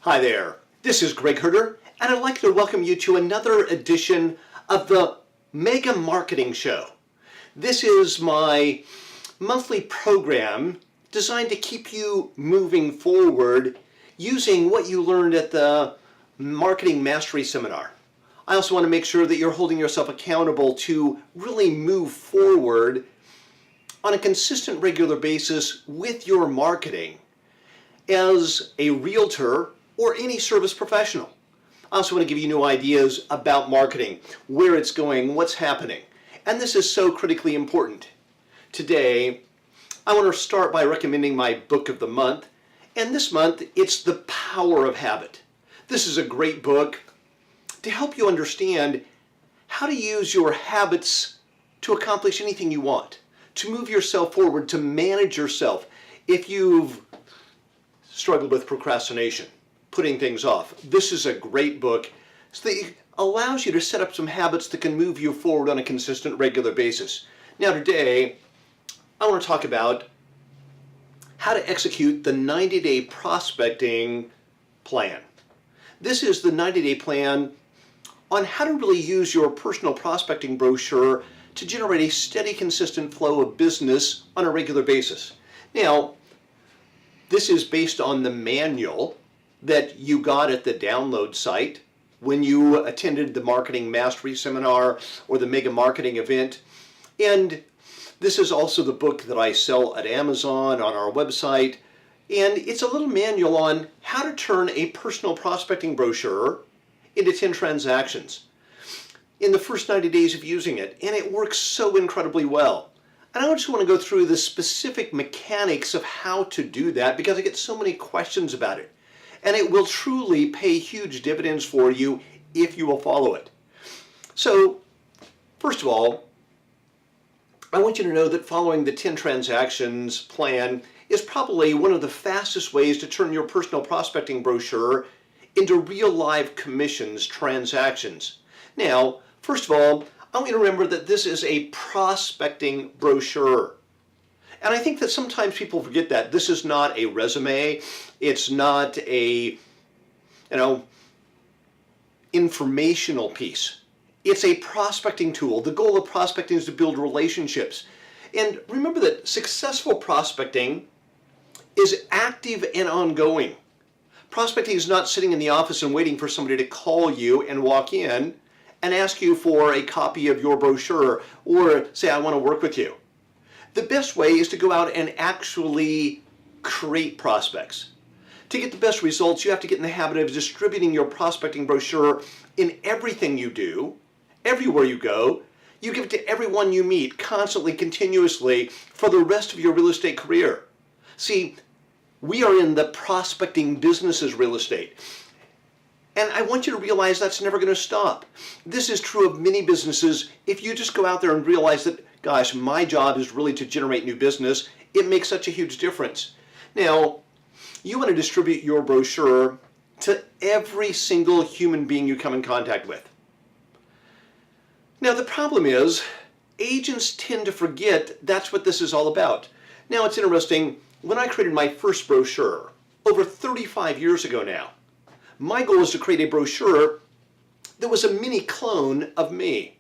Hi there, this is Greg Herder, and I'd like to welcome you to another edition of the Mega Marketing Show. This is my monthly program designed to keep you moving forward using what you learned at the Marketing Mastery Seminar. I also want to make sure that you're holding yourself accountable to really move forward on a consistent, regular basis with your marketing as a realtor or any service professional. I also want to give you new ideas about marketing, where it's going, what's happening. And this is so critically important. Today, I want to start by recommending my book of the month. And this month, it's The Power of Habit. This is a great book to help you understand how to use your habits to accomplish anything you want, to move yourself forward, to manage yourself. If you've struggled with procrastination, putting things off, this is a great book so that it allows you to set up some habits that can move you forward on a consistent, regular basis. Now today, I want to talk about how to execute the 90-day prospecting plan. This is the 90-day plan on how to really use your personal prospecting brochure to generate a steady, consistent flow of business on a regular basis. Now, this is based on the manual that you got at the download site when you attended the Marketing Mastery Seminar or the Mega Marketing event. And this is also the book that I sell at Amazon, on our website. And it's a little manual on how to turn a personal prospecting brochure into 10 transactions in the first 90 days of using it. And it works so incredibly well. And I just want to go through the specific mechanics of how to do that because I get so many questions about it. And it will truly pay huge dividends for you if you will follow it. So, first of all, I want you to know that following the 10 transactions plan is probably one of the fastest ways to turn your personal prospecting brochure into real live commissions transactions. Now, first of all, I want you to remember that this is a prospecting brochure. And I think that sometimes people forget that. This is not a resume. It's not a, informational piece. It's a prospecting tool. The goal of prospecting is to build relationships. And remember that successful prospecting is active and ongoing. Prospecting is not sitting in the office and waiting for somebody to call you and walk in and ask you for a copy of your brochure or say, I want to work with you. The best way is to go out and actually create prospects. To get the best results, you have to get in the habit of distributing your prospecting brochure in everything you do, everywhere you go. You give it to everyone you meet, constantly, continuously, for the rest of your real estate career. See, we are in the prospecting business as real estate. And I want you to realize that's never going to stop. This is true of many businesses. If you just go out there and realize that, gosh, my job is really to generate new business, it makes such a huge difference. Now, you want to distribute your brochure to every single human being you come in contact with. Now, the problem is, agents tend to forget that's what this is all about. Now, it's interesting, when I created my first brochure, over 35 years ago now, my goal was to create a brochure that was a mini clone of me.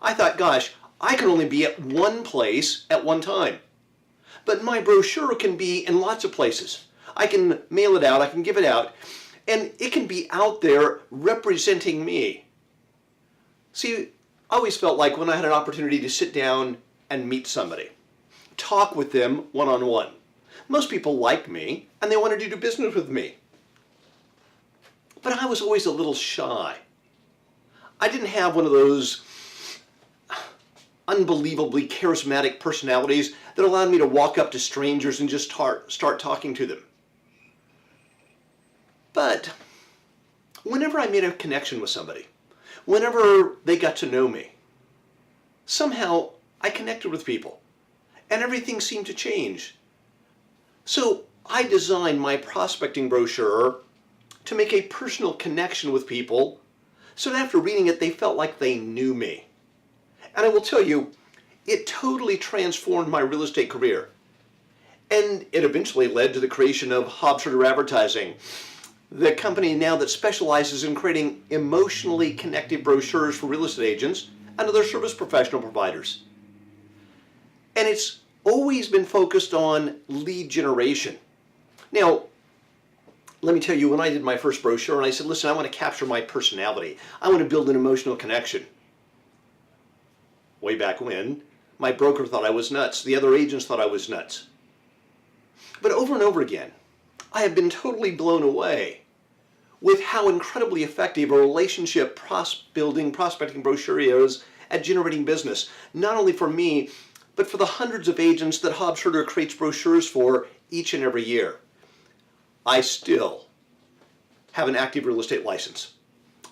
I thought, gosh, I can only be at one place at one time. But my brochure can be in lots of places. I can mail it out, I can give it out, and it can be out there representing me. See, I always felt like when I had an opportunity to sit down and meet somebody, talk with them one-on-one. Most people like me, and they wanted to do business with me. But I was always a little shy. I didn't have one of those unbelievably charismatic personalities that allowed me to walk up to strangers and just start talking to them. But whenever I made a connection with somebody, whenever they got to know me, somehow I connected with people and everything seemed to change. So I designed my prospecting brochure to make a personal connection with people so that after reading it, they felt like they knew me. And I will tell you, it totally transformed my real estate career. And it eventually led to the creation of Hobbs Advertising, the company now that specializes in creating emotionally connected brochures for real estate agents and other service professional providers. And it's always been focused on lead generation. Now, let me tell you, when I did my first brochure and I said, listen, I want to capture my personality. I want to build an emotional connection. Way back when, my broker thought I was nuts. The other agents thought I was nuts. But over and over again, I have been totally blown away with how incredibly effective a relationship building prospecting brochure is at generating business, not only for me, but for the hundreds of agents that Hobbs creates brochures for each and every year. I still have an active real estate license.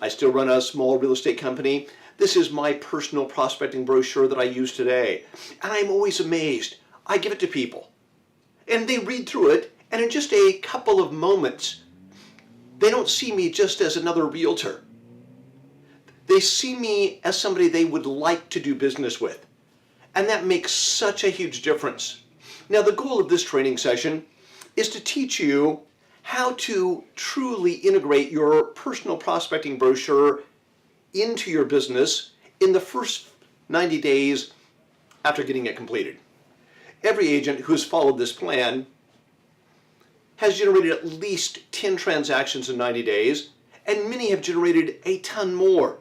I still run a small real estate company. This is my personal prospecting brochure that I use today. And I'm always amazed. I give it to people, and they read through it, and in just a couple of moments, they don't see me just as another realtor. They see me as somebody they would like to do business with. And that makes such a huge difference. Now, the goal of this training session is to teach you how to truly integrate your personal prospecting brochure into your business in the first 90 days after getting it completed. Every agent who's followed this plan has generated at least 10 transactions in 90 days, and many have generated a ton more.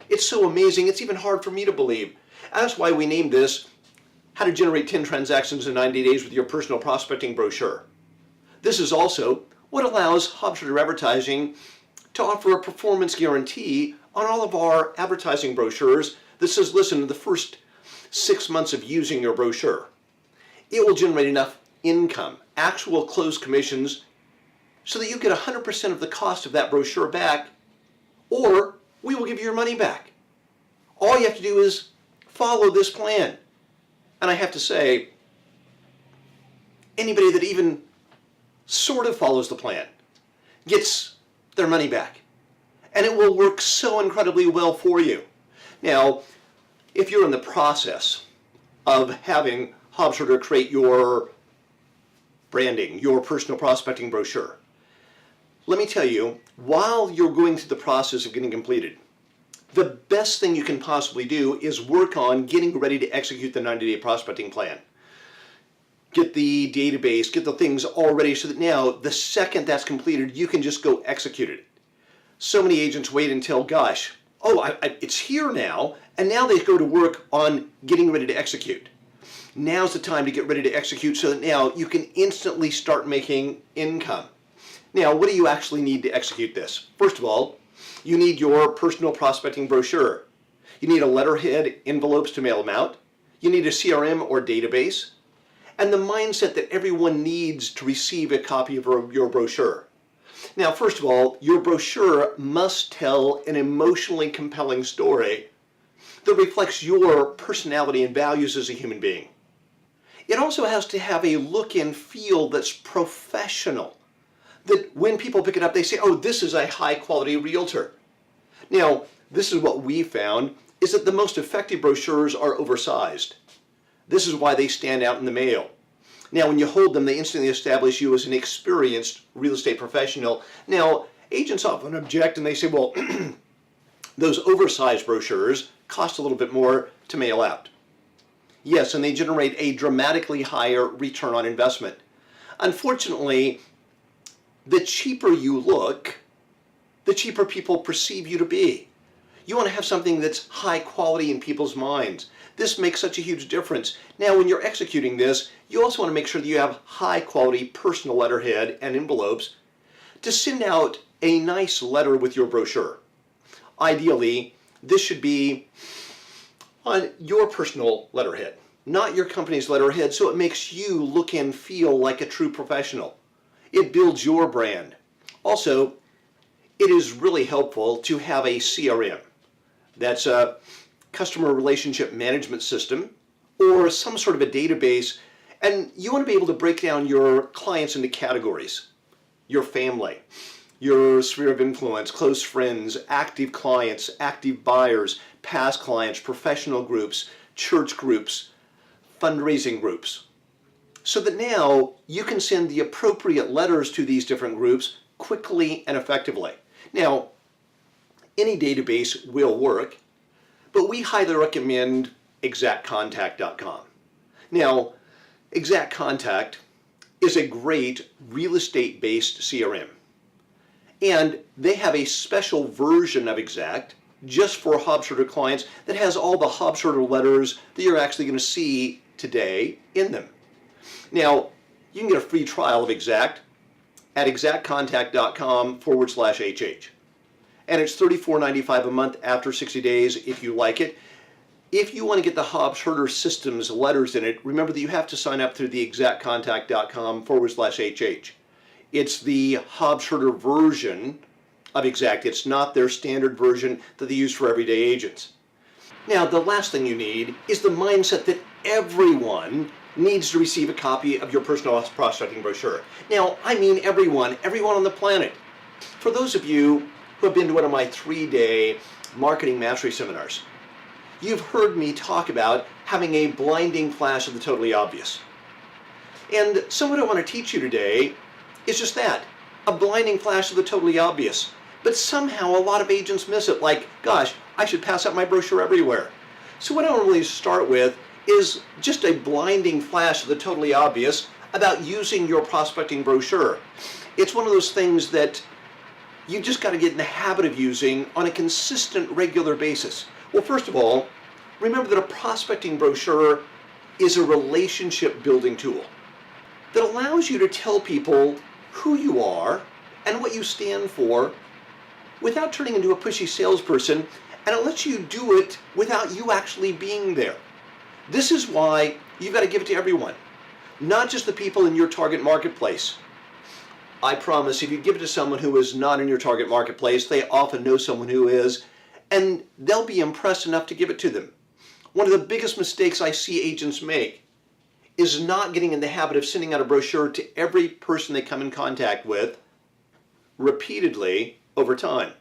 It's so amazing, it's even hard for me to believe. That's why we named this How to Generate 10 Transactions in 90 Days with Your Personal Prospecting Brochure. This is also what allows Hobbs Advertising to offer a performance guarantee on all of our advertising brochures that says, listen, in the first 6 months of using your brochure, it will generate enough income, actual closed commissions, so that you get 100% of the cost of that brochure back, or we will give you your money back. All you have to do is follow this plan. And I have to say, anybody that even sort of follows the plan gets their money back. And it will work so incredibly well for you. Now, if you're in the process of having Hobbs create your branding, your personal prospecting brochure, let me tell you, while you're going through the process of getting completed, the best thing you can possibly do is work on getting ready to execute the 90-day prospecting plan. Get the database, get the things all ready so that now, the second that's completed, you can just go execute it. So many agents wait until, gosh, it's here now, and now they go to work on getting ready to execute. Now's the time to get ready to execute so that now you can instantly start making income. Now, what do you actually need to execute this? First of all, you need your personal prospecting brochure. You need a letterhead, envelopes to mail them out. You need a CRM or database, and the mindset that everyone needs to receive a copy of your brochure. Now, first of all, your brochure must tell an emotionally compelling story that reflects your personality and values as a human being. It also has to have a look and feel that's professional, that when people pick it up, they say, oh, this is a high-quality realtor. Now, this is what we found, is that the most effective brochures are oversized. This is why they stand out in the mail. Now, when you hold them, they instantly establish you as an experienced real estate professional. Now, agents often object and they say, well, those oversized brochures cost a little bit more to mail out. Yes, and they generate a dramatically higher return on investment. Unfortunately, the cheaper you look, the cheaper people perceive you to be. You want to have something that's high quality in people's minds. This makes such a huge difference. Now, when you're executing this, you also want to make sure that you have high quality personal letterhead and envelopes to send out a nice letter with your brochure. Ideally, this should be on your personal letterhead, not your company's letterhead, so it makes you look and feel like a true professional. It builds your brand. Also, it is really helpful to have a CRM. That's a customer relationship management system or some sort of a database, and you want to be able to break down your clients into categories. Your family, your sphere of influence, close friends, active clients, active buyers, past clients, professional groups, church groups, fundraising groups. So that now you can send the appropriate letters to these different groups quickly and effectively. Now, any database will work, but we highly recommend exactcontact.com. Now, Exact Contact is a great real estate-based CRM. And they have a special version of Exact just for Hobbs clients that has all the Hobbs letters that you're actually going to see today in them. Now, you can get a free trial of Exact at exactcontact.com/HH. And it's $34.95 a month after 60 days if you like it. If you want to get the Hobbs Systems letters in it, remember that you have to sign up through the exactcontact.com/HH. It's the Hobbs version of Exact. It's not their standard version that they use for everyday agents. Now, the last thing you need is the mindset that everyone needs to receive a copy of your Personal Prospecting Brochure. Now, I mean everyone on the planet. For those of you who have been to one of my 3-day marketing mastery seminars, you've heard me talk about having a blinding flash of the totally obvious. And so what I want to teach you today is just that, a blinding flash of the totally obvious. But somehow a lot of agents miss it, like, gosh, I should pass out my brochure everywhere. So what I want to really start with is just a blinding flash of the totally obvious about using your prospecting brochure. It's one of those things that you just got to get in the habit of using on a consistent, regular basis. Well, first of all, remember that a prospecting brochure is a relationship building tool that allows you to tell people who you are and what you stand for without turning into a pushy salesperson, and it lets you do it without you actually being there. This is why you've got to give it to everyone, not just the people in your target marketplace. I promise if you give it to someone who is not in your target marketplace, they often know someone who is, and they'll be impressed enough to give it to them. One of the biggest mistakes I see agents make is not getting in the habit of sending out a brochure to every person they come in contact with repeatedly over time.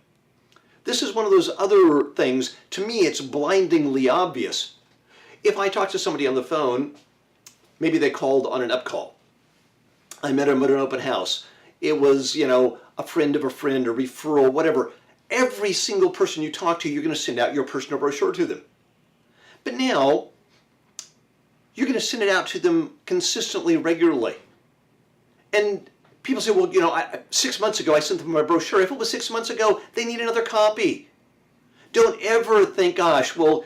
This is one of those other things, to me it's blindingly obvious. If I talk to somebody on the phone, maybe they called on an up call. I met them at an open house. It was, a friend of a friend, a referral, whatever. Every single person you talk to, you're going to send out your personal brochure to them. But now, you're going to send it out to them consistently, regularly. And people say, well, 6 months ago I sent them my brochure. If it was 6 months ago, they need another copy. Don't ever think, gosh, well,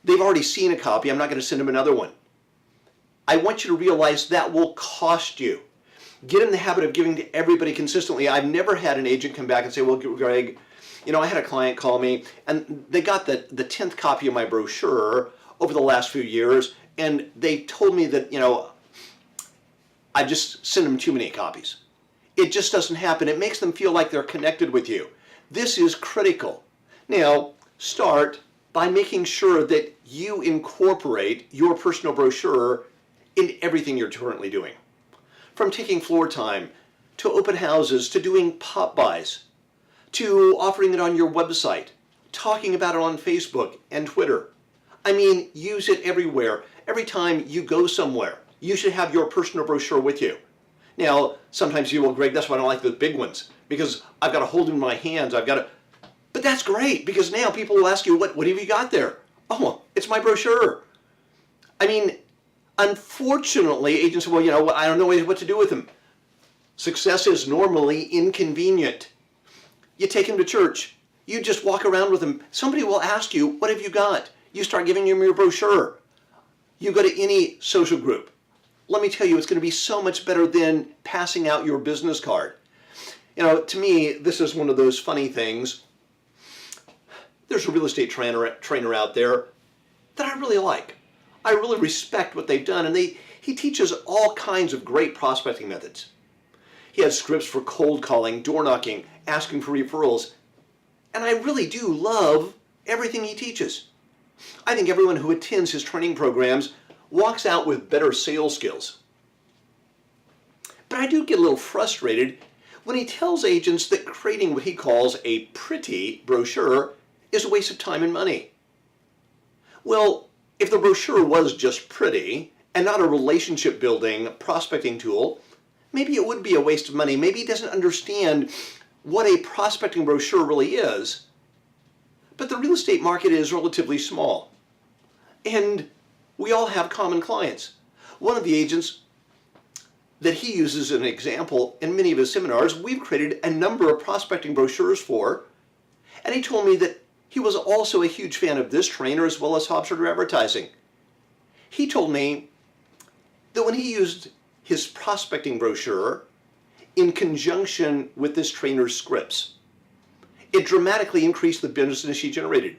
they've already seen a copy. I'm not going to send them another one. I want you to realize that will cost you. Get in the habit of giving to everybody consistently. I've never had an agent come back and say, well, Greg, I had a client call me and they got the 10th copy of my brochure over the last few years, and they told me that, I just sent them too many copies. It just doesn't happen. It makes them feel like they're connected with you. This is critical. Now, start by making sure that you incorporate your personal brochure in everything you're currently doing. From taking floor time, to open houses, to doing pop buys, to offering it on your website, talking about it on Facebook and Twitter. I mean, use it everywhere. Every time you go somewhere, you should have your personal brochure with you. Now, sometimes you will, Greg, that's why I don't like the big ones, because I've got to hold it in my hands. But that's great, because now people will ask you, what have you got there? Oh, it's my brochure. I mean, unfortunately, agents say, well, I don't know what to do with them. Success is normally inconvenient. You take them to church. You just walk around with them. Somebody will ask you, what have you got? You start giving them your brochure. You go to any social group. Let me tell you, it's going to be so much better than passing out your business card. To me, this is one of those funny things. There's a real estate trainer out there that I really like. I really respect what they've done, and he teaches all kinds of great prospecting methods. He has scripts for cold calling, door knocking, asking for referrals, and I really do love everything he teaches. I think everyone who attends his training programs walks out with better sales skills. But I do get a little frustrated when he tells agents that creating what he calls a pretty brochure is a waste of time and money. Well, if the brochure was just pretty and not a relationship building prospecting tool, maybe it would be a waste of money. Maybe he doesn't understand what a prospecting brochure really is. But the real estate market is relatively small. And we all have common clients. One of the agents that he uses as an example in many of his seminars, we've created a number of prospecting brochures for. And he told me that he was also a huge fan of this trainer as well as Hobbs advertising. He told me that when he used his prospecting brochure in conjunction with this trainer's scripts, it dramatically increased the business he generated.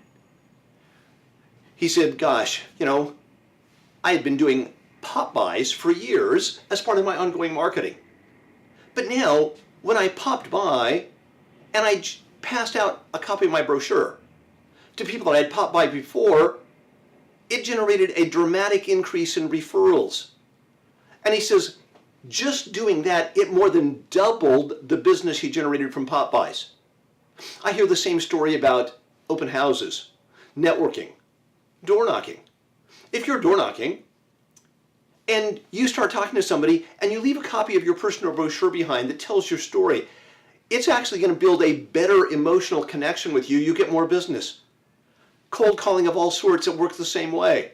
He said, gosh, I had been doing pop buys for years as part of my ongoing marketing. But now, when I popped by and I passed out a copy of my brochure to people that I had popped by before, it generated a dramatic increase in referrals. And he says, just doing that, it more than doubled the business he generated from pop buys. I hear the same story about open houses, networking, door knocking. If you're door knocking and you start talking to somebody and you leave a copy of your personal brochure behind that tells your story, it's actually going to build a better emotional connection with you. You get more business. Cold calling of all sorts, it works the same way.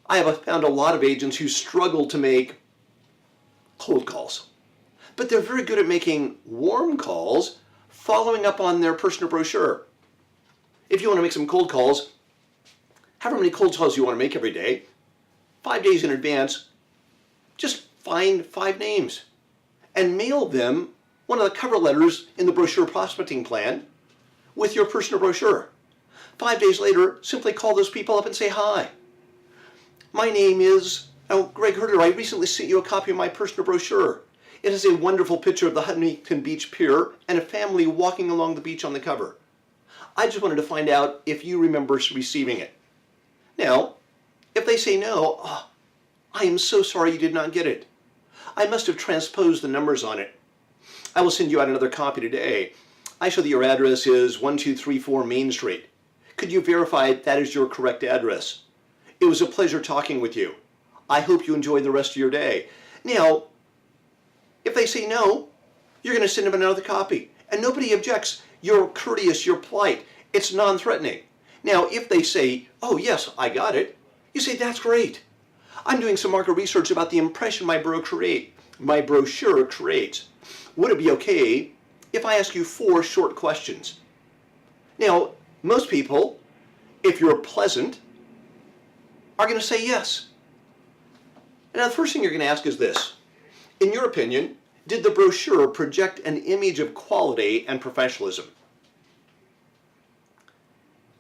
I have found a lot of agents who struggle to make cold calls, but they're very good at making warm calls, following up on their personal brochure. If you want to make some cold calls, however many cold calls you want to make every day, 5 days in advance, just find 5 names and mail them one of the cover letters in the Brochure Prospecting Plan with your personal brochure. 5 days later, simply call those people up and say, hi, my name is Greg Herder. I recently sent you a copy of my personal brochure. It has a wonderful picture of the Huntington Beach Pier and a family walking along the beach on the cover. I just wanted to find out if you remember receiving it. Now, if they say no, I am so sorry you did not get it. I must have transposed the numbers on it. I will send you out another copy today. I show that your address is 1234 Main Street. Could you verify that is your correct address? It was a pleasure talking with you. I hope you enjoy the rest of your day. Now, if they say no, you're going to send them another copy. And nobody objects. You're courteous, you're polite. It's non-threatening. Now, if they say, oh yes, I got it, you say, that's great. I'm doing some market research about the impression my brochure creates. Would it be okay if I ask you 4 short questions? Now, most people, if you're pleasant, are going to say yes. Now, the first thing you're going to ask is this. In your opinion, did the brochure project an image of quality and professionalism?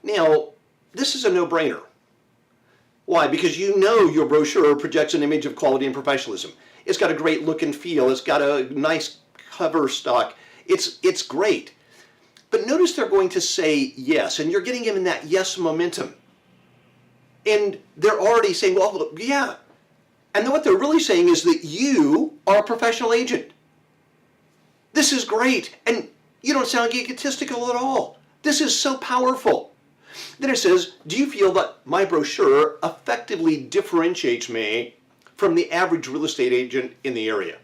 Now, this is a no-brainer. Why? Because you know your brochure projects an image of quality and professionalism. It's got a great look and feel. It's got a nice cover stock. It's great. But notice they're going to say yes, and you're getting them in that yes momentum. And they're already saying, well, yeah. And then what they're really saying is that you are a professional agent. This is great, and you don't sound egotistical at all. This is so powerful. Then it says, do you feel that my brochure effectively differentiates me from the average real estate agent in the area?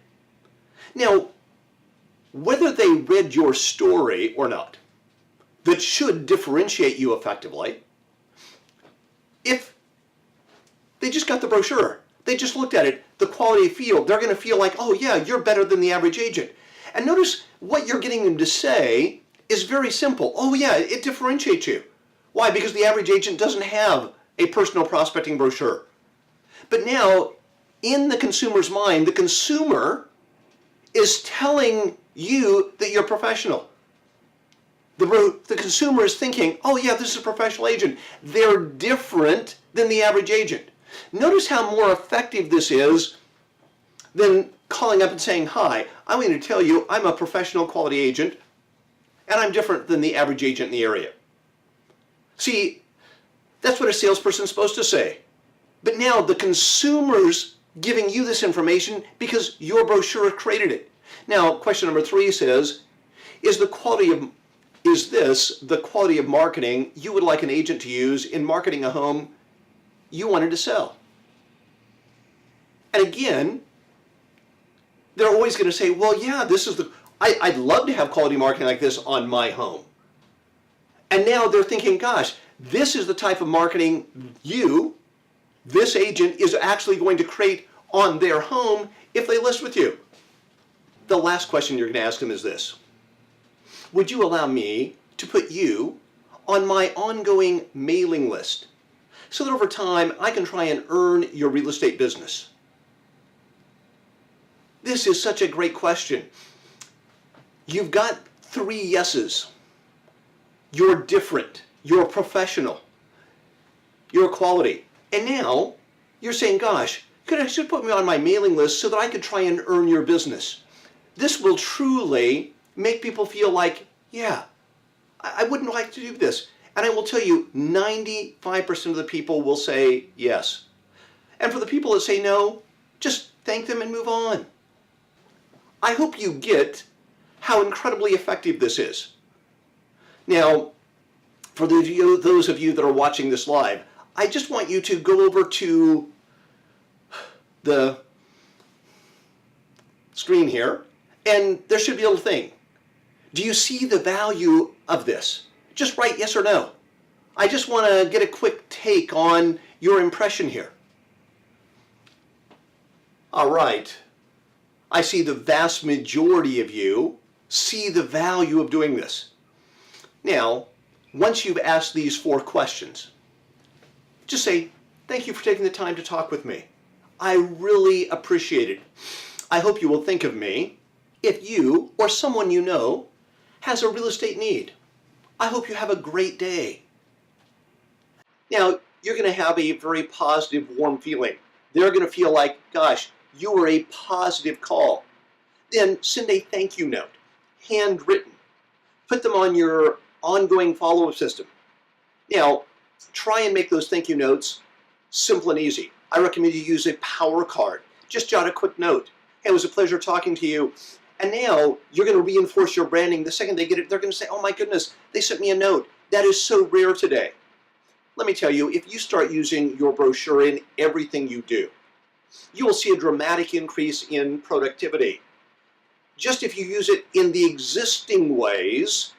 Now, whether they read your story or not, that should differentiate you effectively. If they just got the brochure, they just looked at it, the quality feel, they're going to feel like, oh yeah, you're better than the average agent. And notice what you're getting them to say is very simple. Oh yeah, it differentiates you. Why? Because the average agent doesn't have a personal prospecting brochure. But now, in the consumer's mind, the consumer is telling you that you're professional. The consumer is thinking, oh yeah, this is a professional agent. They're different than the average agent. Notice how more effective this is than calling up and saying, hi, I'm going to tell you I'm a professional quality agent and I'm different than the average agent in the area. See, that's what a salesperson's supposed to say. But now the consumer's giving you this information because your brochure created it. Now, question number 3 says, is this the quality of marketing you would like an agent to use in marketing a home you wanted to sell? And again, They're always going to say, well, yeah, I'd love to have quality marketing like this on my home. And now they're thinking, gosh, this is the type of marketing this agent, is actually going to create on their home if they list with you. The last question you're going to ask them is this: would you allow me to put you on my ongoing mailing list so that over time I can try and earn your real estate business? This is such a great question. You've got 3 yeses. You're different. You're professional. You're quality. And now you're saying, gosh, should put me on my mailing list so that I could try and earn your business. This will truly make people feel like, yeah, I wouldn't like to do this. And I will tell you, 95% of the people will say yes. And for the people that say no, just thank them and move on. I hope you get how incredibly effective this is. Now, for those of you that are watching this live, I just want you to go over to the screen here, and there should be a little thing. Do you see the value of this? Just write yes or no. I just want to get a quick take on your impression here. All right. I see the vast majority of you see the value of doing this. Now, once you've asked these 4 questions, just say, thank you for taking the time to talk with me. I really appreciate it. I hope you will think of me if you or someone you know has a real estate need. I hope you have a great day. Now, you're going to have a very positive, warm feeling. They're going to feel like, gosh, you were a positive call. Then send a thank you note, handwritten. Put them on your ongoing follow-up system. Now, try and make those thank you notes simple and easy. I recommend you use a power card. Just jot a quick note. Hey, it was a pleasure talking to you. And now you're going to reinforce your branding. The second they get it, they're going to say, oh my goodness, they sent me a note. That is so rare today. Let me tell you, if you start using your brochure in everything you do, you will see a dramatic increase in productivity. Just if you use it in the existing ways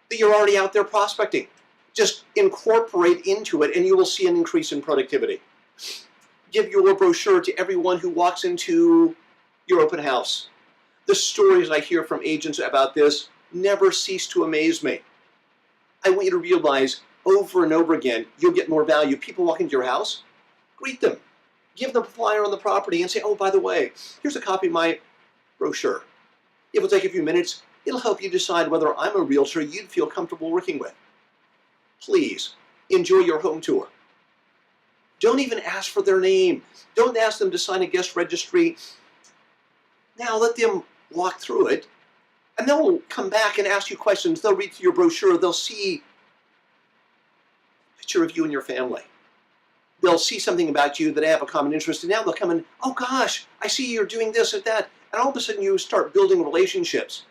that you're already out there prospecting, just incorporate into it and you will see an increase in productivity. Give your brochure to everyone who walks into your open house. The stories I hear from agents about this never cease to amaze me. I want you to realize over and over again, you'll get more value. People walk into your house, greet them. Give them a flyer on the property and say, oh, by the way, here's a copy of my brochure. It will take a few minutes. It'll help you decide whether I'm a realtor you'd feel comfortable working with. Please enjoy your home tour. Don't even ask for their name. Don't ask them to sign a guest registry. Now let them walk through it, and they'll come back and ask you questions. They'll read through your brochure. They'll see a picture of you and your family. They'll see something about you that they have a common interest in. Now they'll come in, oh gosh, I see you're doing this or that. And all of a sudden you start building relationships.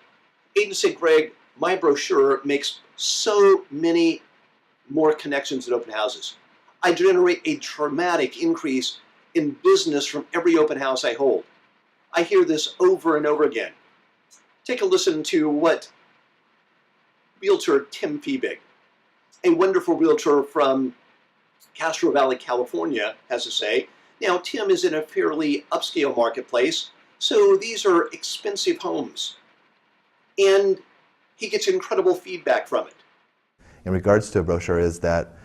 Agents say, Greg, my brochure makes so many more connections at open houses. I generate a dramatic increase in business from every open house I hold. I hear this over and over again. Take a listen to what realtor Tim Feebig, a wonderful realtor from Castro Valley, California, has to say. Now, Tim is in a fairly upscale marketplace, so these are expensive homes. And he gets incredible feedback from it. In regards to a brochure is that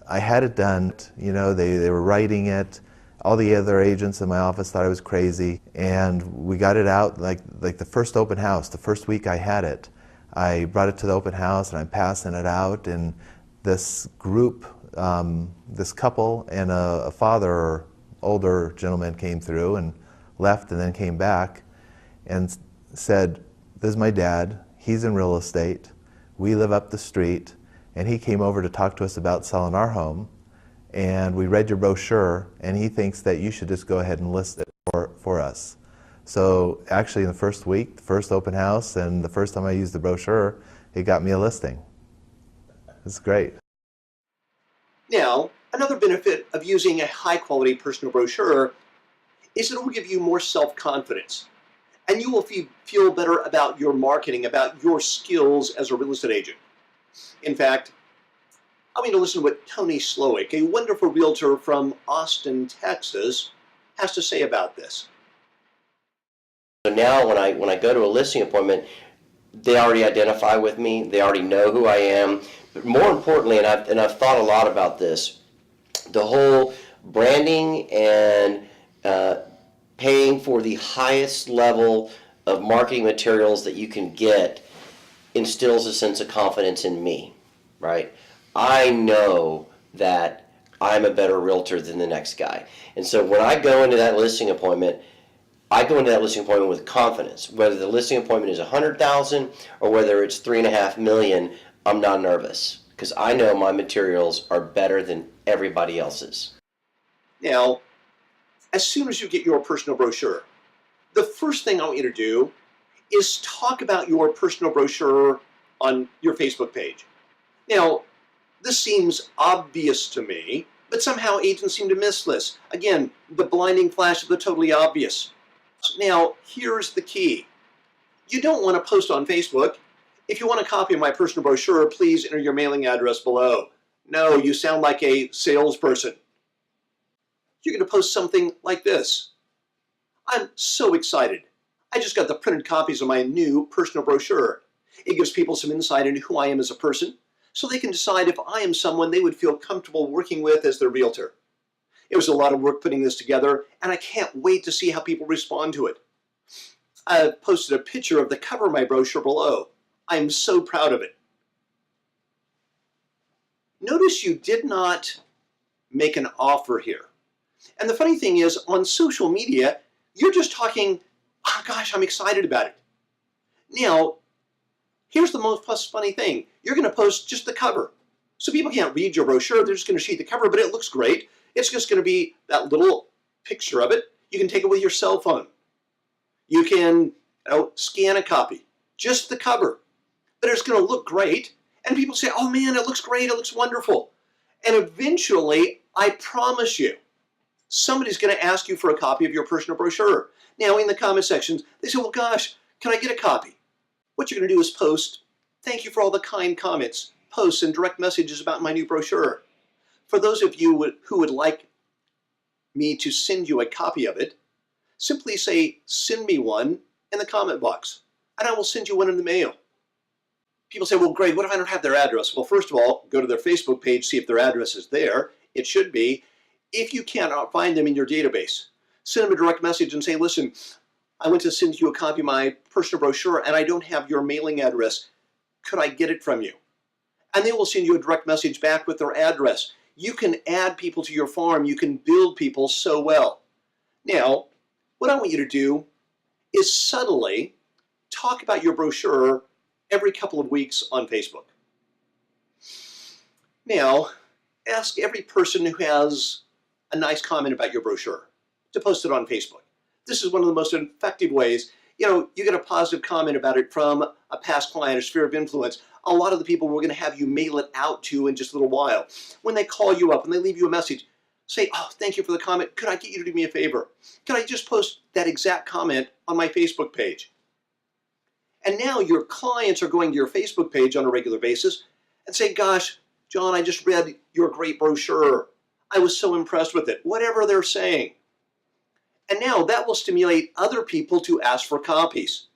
I had it done, you know, they were writing it. All the other agents in my office thought I was crazy, and we got it out like the first open house, the first week I had it. I brought it to the open house and I'm passing it out, and this group, this couple and a father or older gentleman came through and left and then came back and said, this is my dad, he's in real estate, we live up the street, and he came over to talk to us about selling our home, and we read your brochure, and he thinks that you should just go ahead and list it for us. So actually in the first week, the first open house, and the first time I used the brochure, it got me a listing. It's great. Now, another benefit of using a high-quality personal brochure is that it will give you more self-confidence. And you will feel better about your marketing, about your skills as a real estate agent. In fact, I want you to listen to what Tony Slowick, a wonderful realtor from Austin, Texas, has to say about this. So now when I go to a listing appointment, they already identify with me. They already know who I am. But more importantly, and I've thought a lot about this, the whole branding and paying for the highest level of marketing materials that you can get instills a sense of confidence in me, right? I know that I'm a better realtor than the next guy. And so when I go into that listing appointment, I go into that listing appointment with confidence. Whether the listing appointment is $100,000 or whether it's $3.5 million, I'm not nervous because I know my materials are better than everybody else's. Now, as soon as you get your personal brochure, the first thing I want you to do is talk about your personal brochure on your Facebook page. Now, this seems obvious to me, but somehow agents seem to miss this. Again, the blinding flash of the totally obvious. Now, here's the key. You don't want to post on Facebook, "If you want a copy of my personal brochure, please enter your mailing address below." No, you sound like a salesperson. You're going to post something like this. "I'm so excited. I just got the printed copies of my new personal brochure. It gives people some insight into who I am as a person, so they can decide if I am someone they would feel comfortable working with as their realtor. It was a lot of work putting this together, and I can't wait to see how people respond to it. I've posted a picture of the cover of my brochure below. I'm so proud of it." Notice you did not make an offer here. And the funny thing is, on social media, you're just talking, "Oh gosh, I'm excited about it." Now, here's the most funny thing. You're going to post just the cover. So people can't read your brochure. They're just going to see the cover, but it looks great. It's just going to be that little picture of it. You can take it with your cell phone. You can scan a copy. Just the cover. But it's going to look great. And people say, "Oh man, it looks great. It looks wonderful." And eventually, I promise you, somebody's going to ask you for a copy of your personal brochure. Now, in the comment sections, they say, "Well, gosh, can I get a copy?" What you're going to do is post, "Thank you for all the kind comments, posts, and direct messages about my new brochure. For those of you who would like me to send you a copy of it, simply say, 'Send me one' in the comment box, and I will send you one in the mail." People say, "Well, great, what if I don't have their address?" Well, first of all, go to their Facebook page, see if their address is there. It should be. If you cannot find them in your database, send them a direct message and say, "Listen, I went to send you a copy of my personal brochure and I don't have your mailing address. Could I get it from you?" And they will send you a direct message back with their address. You can add people to your farm. You can build people so well. Now, what I want you to do is subtly talk about your brochure every couple of weeks on Facebook. Now, ask every person who has a nice comment about your brochure to post it on Facebook. This is one of the most effective ways. You get a positive comment about it from a past client or sphere of influence. A lot of the people we're going to have you mail it out to in just a little while. When they call you up and they leave you a message, say, "Oh, thank you for the comment. Could I get you to do me a favor? Could I just post that exact comment on my Facebook page?" And now your clients are going to your Facebook page on a regular basis and say, "Gosh, John, I just read your great brochure. I was so impressed with it." Whatever they're saying. And now that will stimulate other people to ask for copies.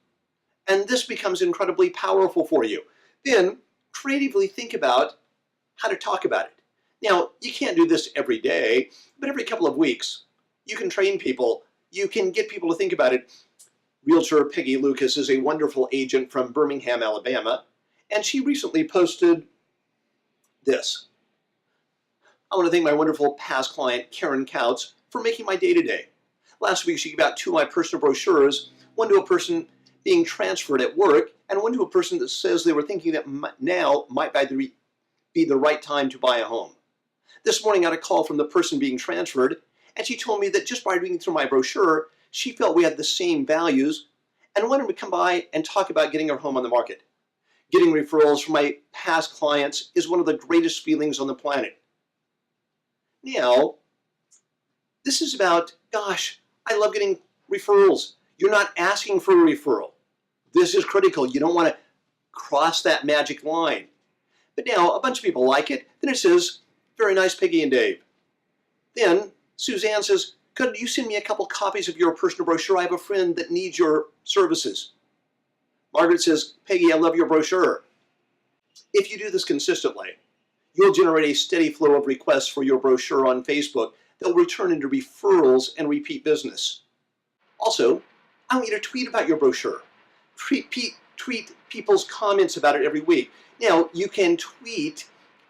And this becomes incredibly powerful for you. Then creatively think about how to talk about it. Now, you can't do this every day, but every couple of weeks, you can train people. You can get people to think about it. Realtor Peggy Lucas is a wonderful agent from Birmingham, Alabama, and she recently posted this. "I want to thank my wonderful past client, Karen Couts, for making my day-to-day. Last week, she gave out 2 of my personal brochures, one to a person being transferred at work, and one to a person that says they were thinking that now might be the right time to buy a home. This morning, I got a call from the person being transferred, and she told me that just by reading through my brochure, she felt we had the same values and wanted to come by and talk about getting her home on the market. Getting referrals from my past clients is one of the greatest feelings on the planet." Now, this is about, gosh, I love getting referrals. You're not asking for a referral. This is critical. You don't want to cross that magic line. But now a bunch of people like it. Then it says, very nice, Peggy and Dave. Then Suzanne says, could you send me a couple copies of your personal brochure? I have a friend that needs your services. Margaret says, Peggy, I love your brochure. If you do this consistently, you'll generate a steady flow of requests for your brochure on Facebook that will return into referrals and repeat business. Also, I want you to tweet about your brochure. Tweet people's comments about it every week. Now, you can tweet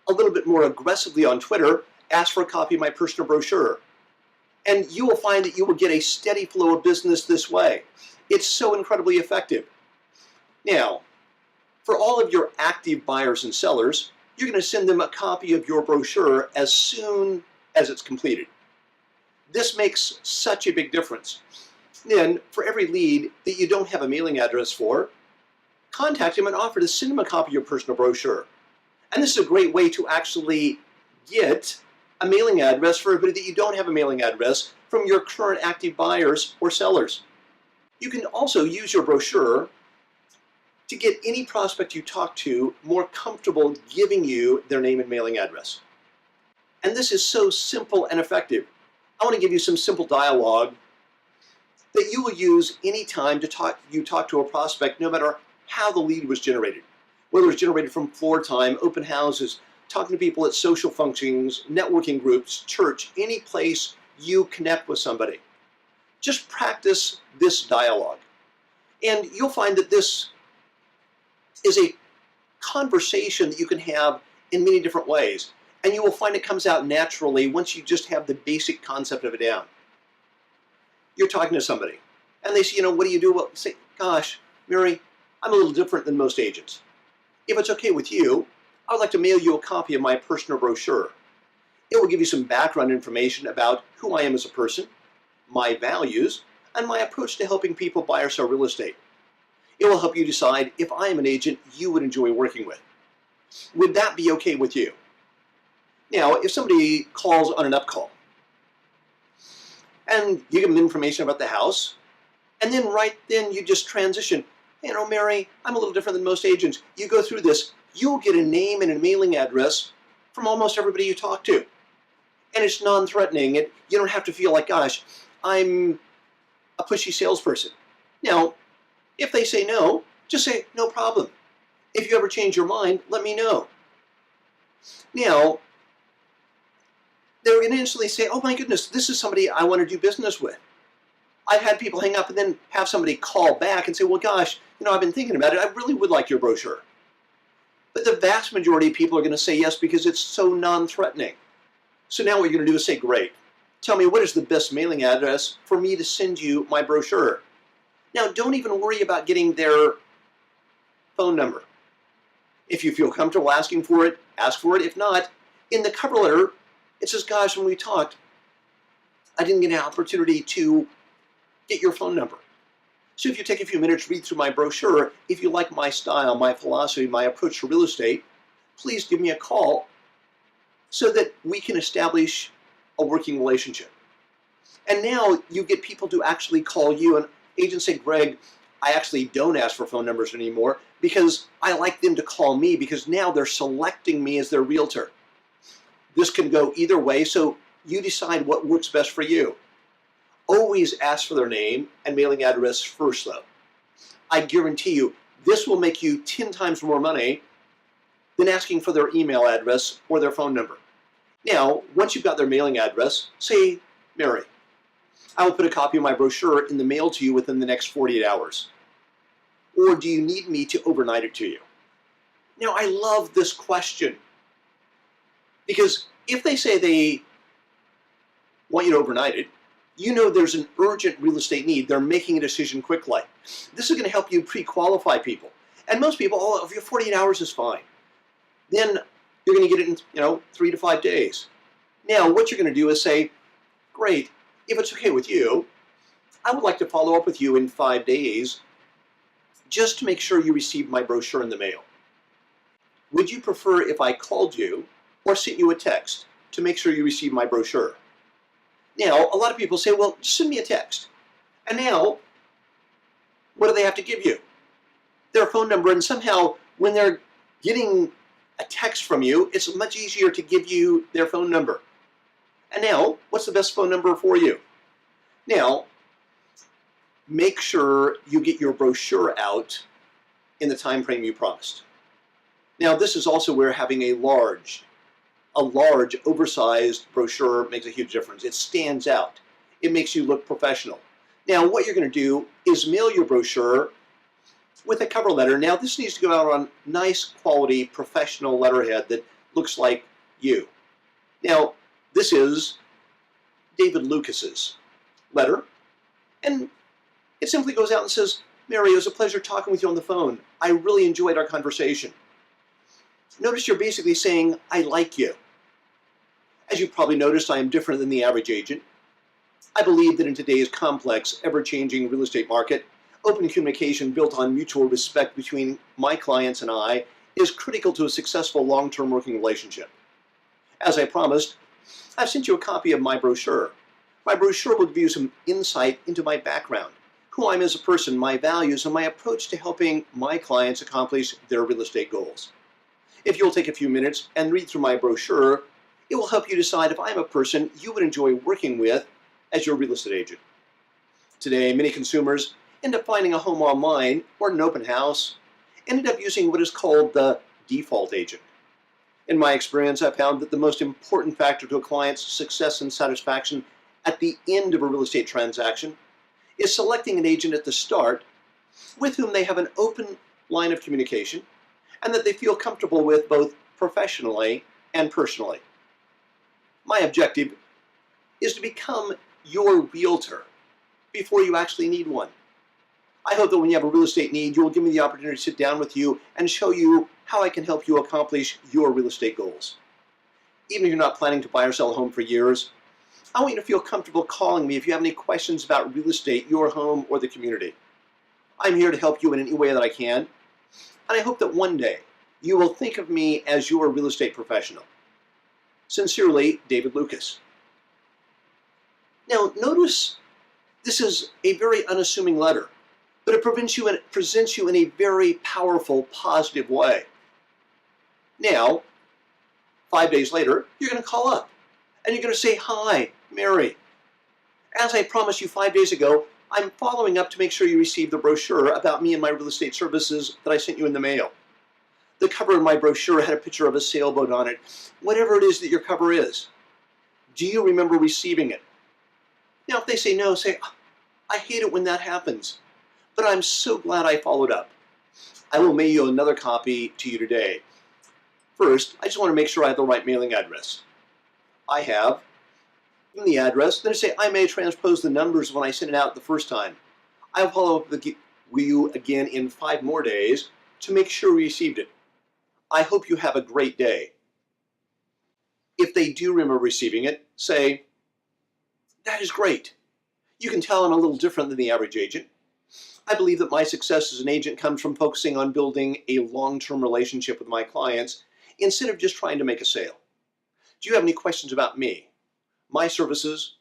a little bit more aggressively on Twitter, ask for a copy of my personal brochure. And you will find that you will get a steady flow of business this way. It's so incredibly effective. Now, for all of your active buyers and sellers, you're going to send them a copy of your brochure as soon as it's completed. This makes such a big difference. Then, for every lead that you don't have a mailing address for, contact them and offer to send them a copy of your personal brochure. And this is a great way to actually get a mailing address for everybody that you don't have a mailing address from your current active buyers or sellers. You can also use your brochure to get any prospect you talk to more comfortable giving you their name and mailing address. And this is so simple and effective. I want to give you some simple dialogue that you will use anytime you talk to a prospect, no matter how the lead was generated. Whether it's generated from floor time, open houses, talking to people at social functions, networking groups, church, any place you connect with somebody. Just practice this dialogue. And you'll find that this is a conversation that you can have in many different ways. And you will find it comes out naturally once you just have the basic concept of it down. You're talking to somebody, and they say, what do you do? Well, say, gosh, Mary, I'm a little different than most agents. If it's okay with you, I would like to mail you a copy of my personal brochure. It will give you some background information about who I am as a person, my values, and my approach to helping people buy or sell real estate. It will help you decide if I am an agent you would enjoy working with. Would that be okay with you? Now, if somebody calls on an up call, and you give them information about the house, and then right then you just transition, Mary, I'm a little different than most agents. You go through this, you'll get a name and a mailing address from almost everybody you talk to. And it's non-threatening. You don't have to feel like, gosh, I'm a pushy salesperson. Now, if they say no, just say, no problem. If you ever change your mind, let me know. Now, they're going to instantly say, oh my goodness, this is somebody I want to do business with. I've had people hang up and then have somebody call back and say, well, gosh, I've been thinking about it. I really would like your brochure. But the vast majority of people are going to say yes because it's so non-threatening. So now what you're going to do is say, great. Tell me, what is the best mailing address for me to send you my brochure? Now, don't even worry about getting their phone number. If you feel comfortable asking for it, ask for it. If not, in the cover letter, it says, gosh, when we talked, I didn't get an opportunity to get your phone number. So if you take a few minutes, read through my brochure, if you like my style, my philosophy, my approach to real estate, please give me a call so that we can establish a working relationship. And now you get people to actually call you, and agents say, Greg, I actually don't ask for phone numbers anymore because I like them to call me because now they're selecting me as their realtor. This can go either way, so you decide what works best for you. Always ask for their name and mailing address first, though. I guarantee you, this will make you 10 times more money than asking for their email address or their phone number. Now, once you've got their mailing address, say, Mary, I will put a copy of my brochure in the mail to you within the next 48 hours. Or do you need me to overnight it to you? Now, I love this question because if they say they want you to overnight it, there's an urgent real estate need. They're making a decision quickly. This is going to help you pre-qualify people. And most people, if you're 48 hours is fine. Then you're going to get it in 3 to 5 days. Now, what you're going to do is say, great, if it's okay with you, I would like to follow up with you in 5 days just to make sure you received my brochure in the mail. Would you prefer if I called you or sent you a text to make sure you received my brochure? Now, a lot of people say, well, just send me a text. And now, what do they have to give you? Their phone number, and somehow when they're getting a text from you, it's much easier to give you their phone number. And now, what's the best phone number for you? Now, make sure you get your brochure out in the time frame you promised. Now, this is also where having a large, oversized brochure makes a huge difference. It stands out. It makes you look professional. Now, what you're going to do is mail your brochure with a cover letter. Now, this needs to go out on nice quality professional letterhead that looks like you. Now, this is David Lucas's letter, and it simply goes out and says, Mary, it was a pleasure talking with you on the phone. I really enjoyed our conversation. Notice you're basically saying, I like you. As you've probably noticed, I am different than the average agent. I believe that in today's complex, ever-changing real estate market, open communication built on mutual respect between my clients and I is critical to a successful long-term working relationship. As I promised, I've sent you a copy of my brochure. My brochure will give you some insight into my background, who I am as a person, my values, and my approach to helping my clients accomplish their real estate goals. If you'll take a few minutes and read through my brochure, it will help you decide if I'm a person you would enjoy working with as your real estate agent. Today, many consumers end up finding a home online or an open house, ended up using what is called the default agent. In my experience, I found that the most important factor to a client's success and satisfaction at the end of a real estate transaction is selecting an agent at the start with whom they have an open line of communication and that they feel comfortable with both professionally and personally. My objective is to become your realtor before you actually need one. I hope that when you have a real estate need, you will give me the opportunity to sit down with you and show you how I can help you accomplish your real estate goals. Even if you're not planning to buy or sell a home for years, I want you to feel comfortable calling me if you have any questions about real estate, your home, or the community. I'm here to help you in any way that I can, and I hope that one day you will think of me as your real estate professional. Sincerely, David Lucas. Now, notice this is a very unassuming letter, but it presents you in a very powerful, positive way. Now, 5 days later, you're going to call up, and you're going to say, hi, Mary. As I promised you 5 days ago, I'm following up to make sure you receive the brochure about me and my real estate services that I sent you in the mail. The cover of my brochure had a picture of a sailboat on it. Whatever it is that your cover is, do you remember receiving it? Now, if they say no, say, I hate it when that happens, but I'm so glad I followed up. I will mail you another copy to you today. First, I just want to make sure I have the right mailing address. I have the address. Then I say I may transpose the numbers when I send it out the first time. I'll follow up with you again in 5 more days to make sure we received it. I hope you have a great day. If they do remember receiving it, say, that is great. You can tell I'm a little different than the average agent. I believe that my success as an agent comes from focusing on building a long-term relationship with my clients instead of just trying to make a sale. Do you have any questions about me, my services,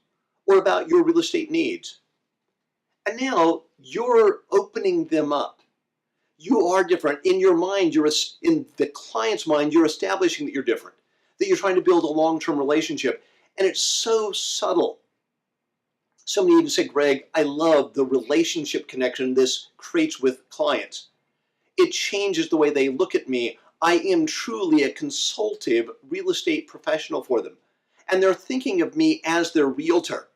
or about your real estate needs? And now you're opening them up. You are different. In your mind, in the client's mind, you're establishing that you're different, that you're trying to build a long-term relationship. And it's so subtle. Somebody even said, Greg, I love the relationship connection this creates with clients. It changes the way they look at me. I am truly a consultative real estate professional for them. And they're thinking of me as their realtor.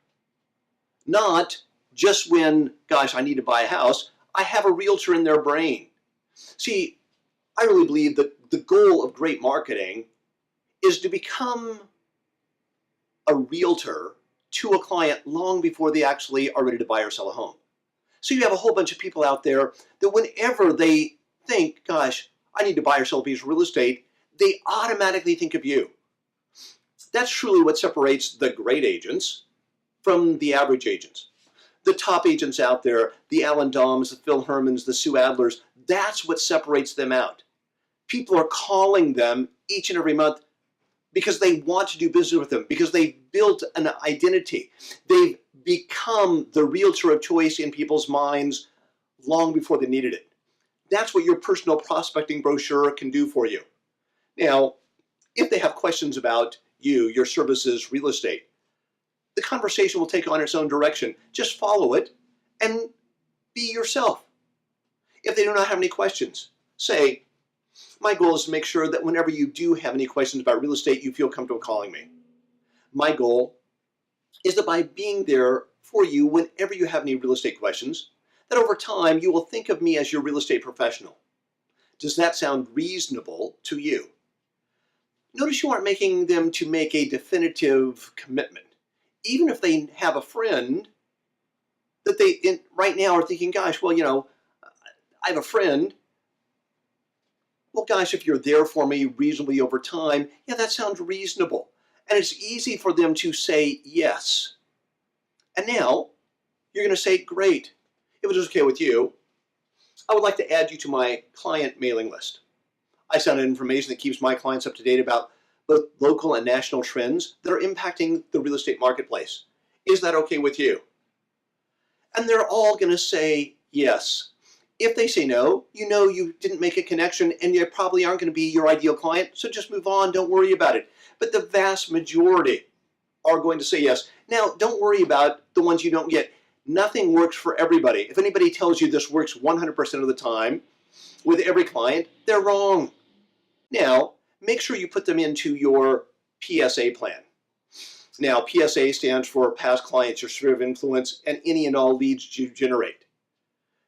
Not just when, gosh, I need to buy a house. I have a realtor in their brain. See, I really believe that the goal of great marketing is to become a realtor to a client long before they actually are ready to buy or sell a home. So you have a whole bunch of people out there that whenever they think, gosh, I need to buy or sell a piece of real estate, they automatically think of you. That's truly what separates the great agents from the average agents. The top agents out there, the Alan Doms, the Phil Hermans, the Sue Adlers, that's what separates them out. People are calling them each and every month because they want to do business with them, because they've built an identity. They've become the realtor of choice in people's minds long before they needed it. That's what your personal prospecting brochure can do for you. Now, if they have questions about you, your services, real estate, the conversation will take on its own direction. Just follow it and be yourself. If they do not have any questions, say, my goal is to make sure that whenever you do have any questions about real estate, you feel comfortable calling me. My goal is that by being there for you whenever you have any real estate questions, that over time you will think of me as your real estate professional. Does that sound reasonable to you? Notice you aren't making them to make a definitive commitment. Even if they have a friend that they right now are thinking, gosh, well, I have a friend. Well, gosh, if you're there for me reasonably over time, yeah, that sounds reasonable. And it's easy for them to say yes. And now you're going to say, great. If it is okay with you, I would like to add you to my client mailing list. I send out information that keeps my clients up to date about both local and national trends that are impacting the real estate marketplace. Is that okay with you? And they're all going to say yes. If they say no, you know you didn't make a connection and you probably aren't going to be your ideal client, so just move on, don't worry about it. But the vast majority are going to say yes. Now, don't worry about the ones you don't get. Nothing works for everybody. If anybody tells you this works 100% of the time with every client, they're wrong. Now, make sure you put them into your PSA plan. Now, PSA stands for past clients, your sphere of influence, and any and all leads you generate.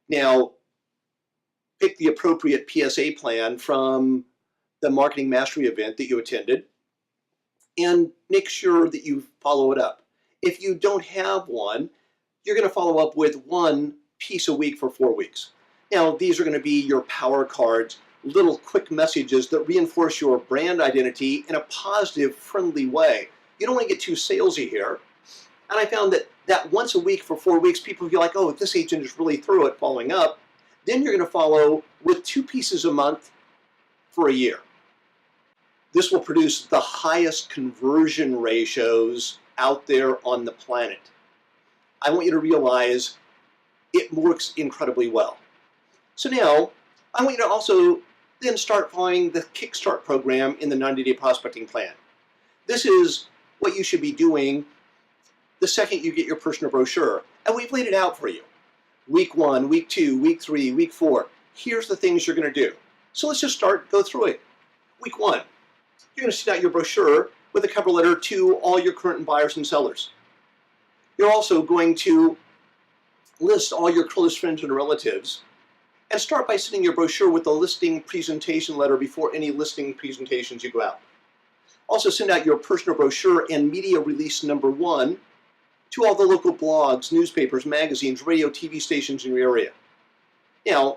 Now, pick the appropriate PSA plan from the marketing mastery event that you attended and make sure that you follow it up. If you don't have one, you're going to follow up with one piece a week for 4 weeks. Now, these are going to be your power cards, little quick messages that reinforce your brand identity in a positive, friendly way. You don't want to get too salesy here. And I found that once a week for 4 weeks, people feel like, oh, this agent is really through it following up. Then you're going to follow with 2 pieces a month for a year. This will produce the highest conversion ratios out there on the planet. I want you to realize it works incredibly well. So now, I want you to also then start following the Kickstart program in the 90-day prospecting plan. This is what you should be doing the second you get your personal brochure. And we've laid it out for you. Week 1, week 2, week 3, week 4. Here's the things you're going to do. So let's just go through it. Week 1, you're going to send out your brochure with a cover letter to all your current buyers and sellers. You're also going to list all your close friends and relatives and start by sending your brochure with a listing presentation letter before any listing presentations you go out. Also send out your personal brochure and media release number 1 to all the local blogs, newspapers, magazines, radio, TV stations in your area. Now,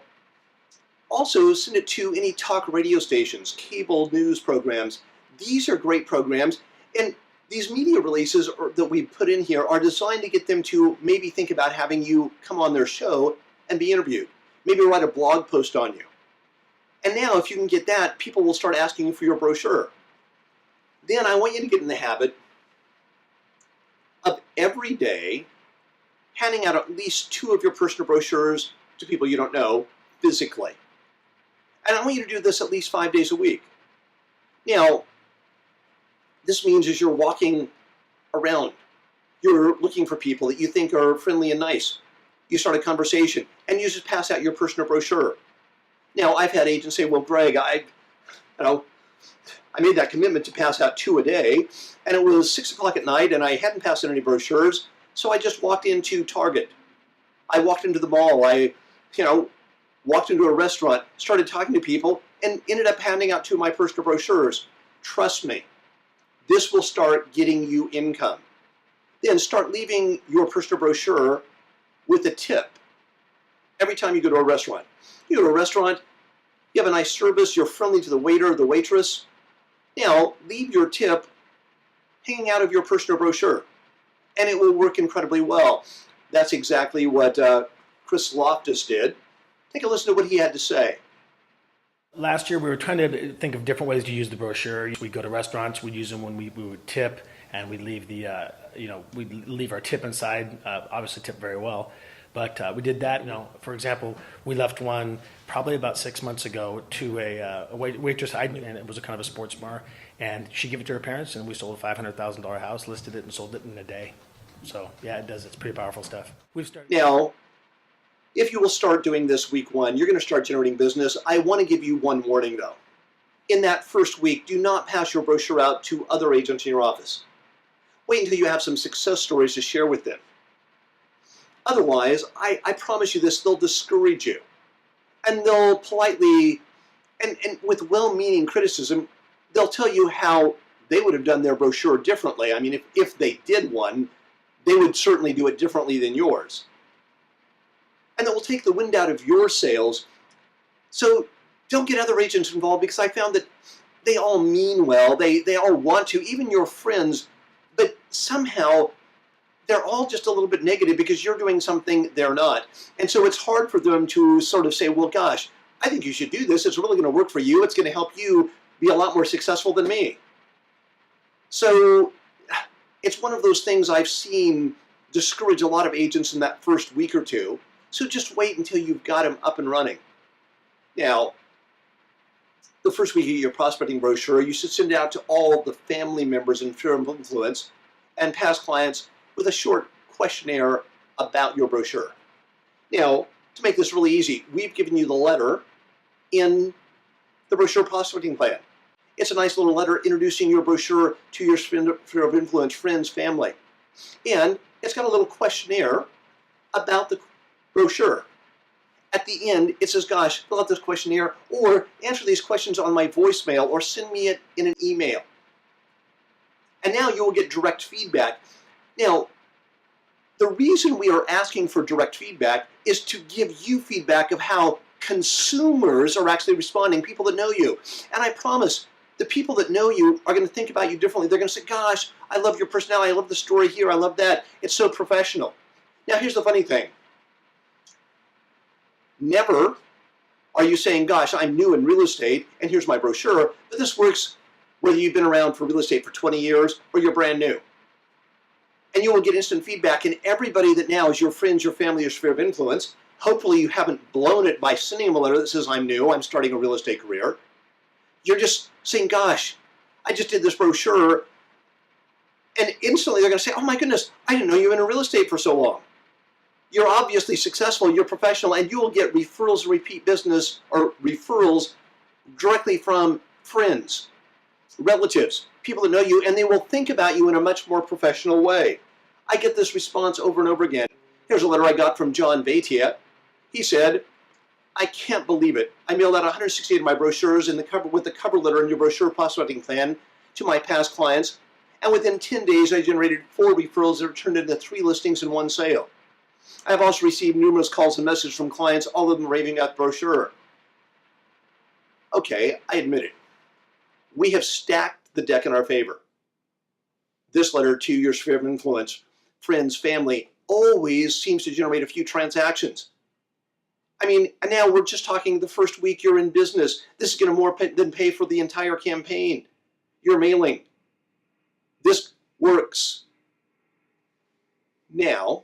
also send it to any talk radio stations, cable news programs. These are great programs, and these media releases that we put in here are designed to get them to maybe think about having you come on their show and be interviewed. Maybe write a blog post on you. And now, if you can get that, people will start asking you for your brochure. Then I want you to get in the habit of every day handing out at least 2 of your personal brochures to people you don't know physically. And I want you to do this at least 5 days a week. Now, this means as you're walking around, you're looking for people that you think are friendly and nice. You start a conversation and you just pass out your personal brochure. Now, I've had agents say, well, Greg, I made that commitment to pass out 2 a day, and it was 6 o'clock at night and I hadn't passed out any brochures, so I just walked into Target. I walked into the mall. I walked into a restaurant, started talking to people, and ended up handing out 2 of my personal brochures. Trust me, this will start getting you income. Then start leaving your personal brochure with a tip every time you go to a restaurant. You go to a restaurant, you have a nice service, you're friendly to the waiter or the waitress. Now, leave your tip hanging out of your personal brochure, and it will work incredibly well. That's exactly what Chris Loftus did. Take a listen to what he had to say. Last year, we were trying to think of different ways to use the brochure. We'd go to restaurants, we'd use them when we would tip, and we leave the we leave our tip inside. Obviously, tip very well. But we did that. For example, we left one probably about 6 months ago to a waitress, and it was a kind of a sports bar. And she gave it to her parents, and we sold a $500,000 house, listed it, and sold it in a day. So yeah, it does. It's pretty powerful stuff. We've started Now, if you will start doing this week 1, you're going to start generating business. I want to give you one warning though. In that first week, do not pass your brochure out to other agents in your office. Wait until you have some success stories to share with them. Otherwise, I promise you this, they'll discourage you. And they'll politely, and with well-meaning criticism, they'll tell you how they would have done their brochure differently. I mean, if they did one, they would certainly do it differently than yours. And that will take the wind out of your sales. So don't get other agents involved, because I found that they all mean well, they all want to, even your friends, but somehow they're all just a little bit negative because you're doing something they're not. And so it's hard for them to sort of say, well, gosh, I think you should do this. It's really going to work for you. It's going to help you be a lot more successful than me. So it's one of those things I've seen discourage a lot of agents in that first week or two. So just wait until you've got them up and running. Now, the first week of your prospecting brochure, you should send it out to all the family members and sphere of influence and past clients with a short questionnaire about your brochure. Now, to make this really easy, we've given you the letter in the Brochure Prospecting Plan. It's a nice little letter introducing your brochure to your sphere of influence, friends, family. And it's got a little questionnaire about the brochure. At the end, it says, gosh, fill out this questionnaire, or answer these questions on my voicemail, or send me it in an email. And now you will get direct feedback. Now, the reason we are asking for direct feedback is to give you feedback of how consumers are actually responding, people that know you. And I promise, the people that know you are going to think about you differently. They're going to say, gosh, I love your personality, I love the story here, I love that. It's so professional. Now, here's the funny thing. Never are you saying, gosh, I'm new in real estate, and here's my brochure, but this works whether you've been around for real estate for 20 years or you're brand new. And you will get instant feedback, and everybody that now is your friends, your family, your sphere of influence, hopefully you haven't blown it by sending them a letter that says, I'm new, I'm starting a real estate career. You're just saying, gosh, I just did this brochure, and instantly they're going to say, oh my goodness, I didn't know you were in real estate for so long. You're obviously successful, you're professional, and you will get referrals and repeat business, or referrals directly from friends, relatives, people that know you, and they will think about you in a much more professional way. I get this response over and over again. Here's a letter I got from John Vatia. He said, I can't believe it. I mailed out 168 of my brochures with the cover letter in your Brochure Prospecting Plan to my past clients, and within 10 days I generated 4 referrals that turned into 3 listings and 1 sale. I have also received numerous calls and messages from clients, all of them raving about the brochure. Okay, I admit it. We have stacked the deck in our favor. This letter to your sphere of influence, friends, family, always seems to generate a few transactions. I mean, and now we're just talking the first week you're in business. This is going to more than pay for the entire campaign. Your mailing. This works. Now,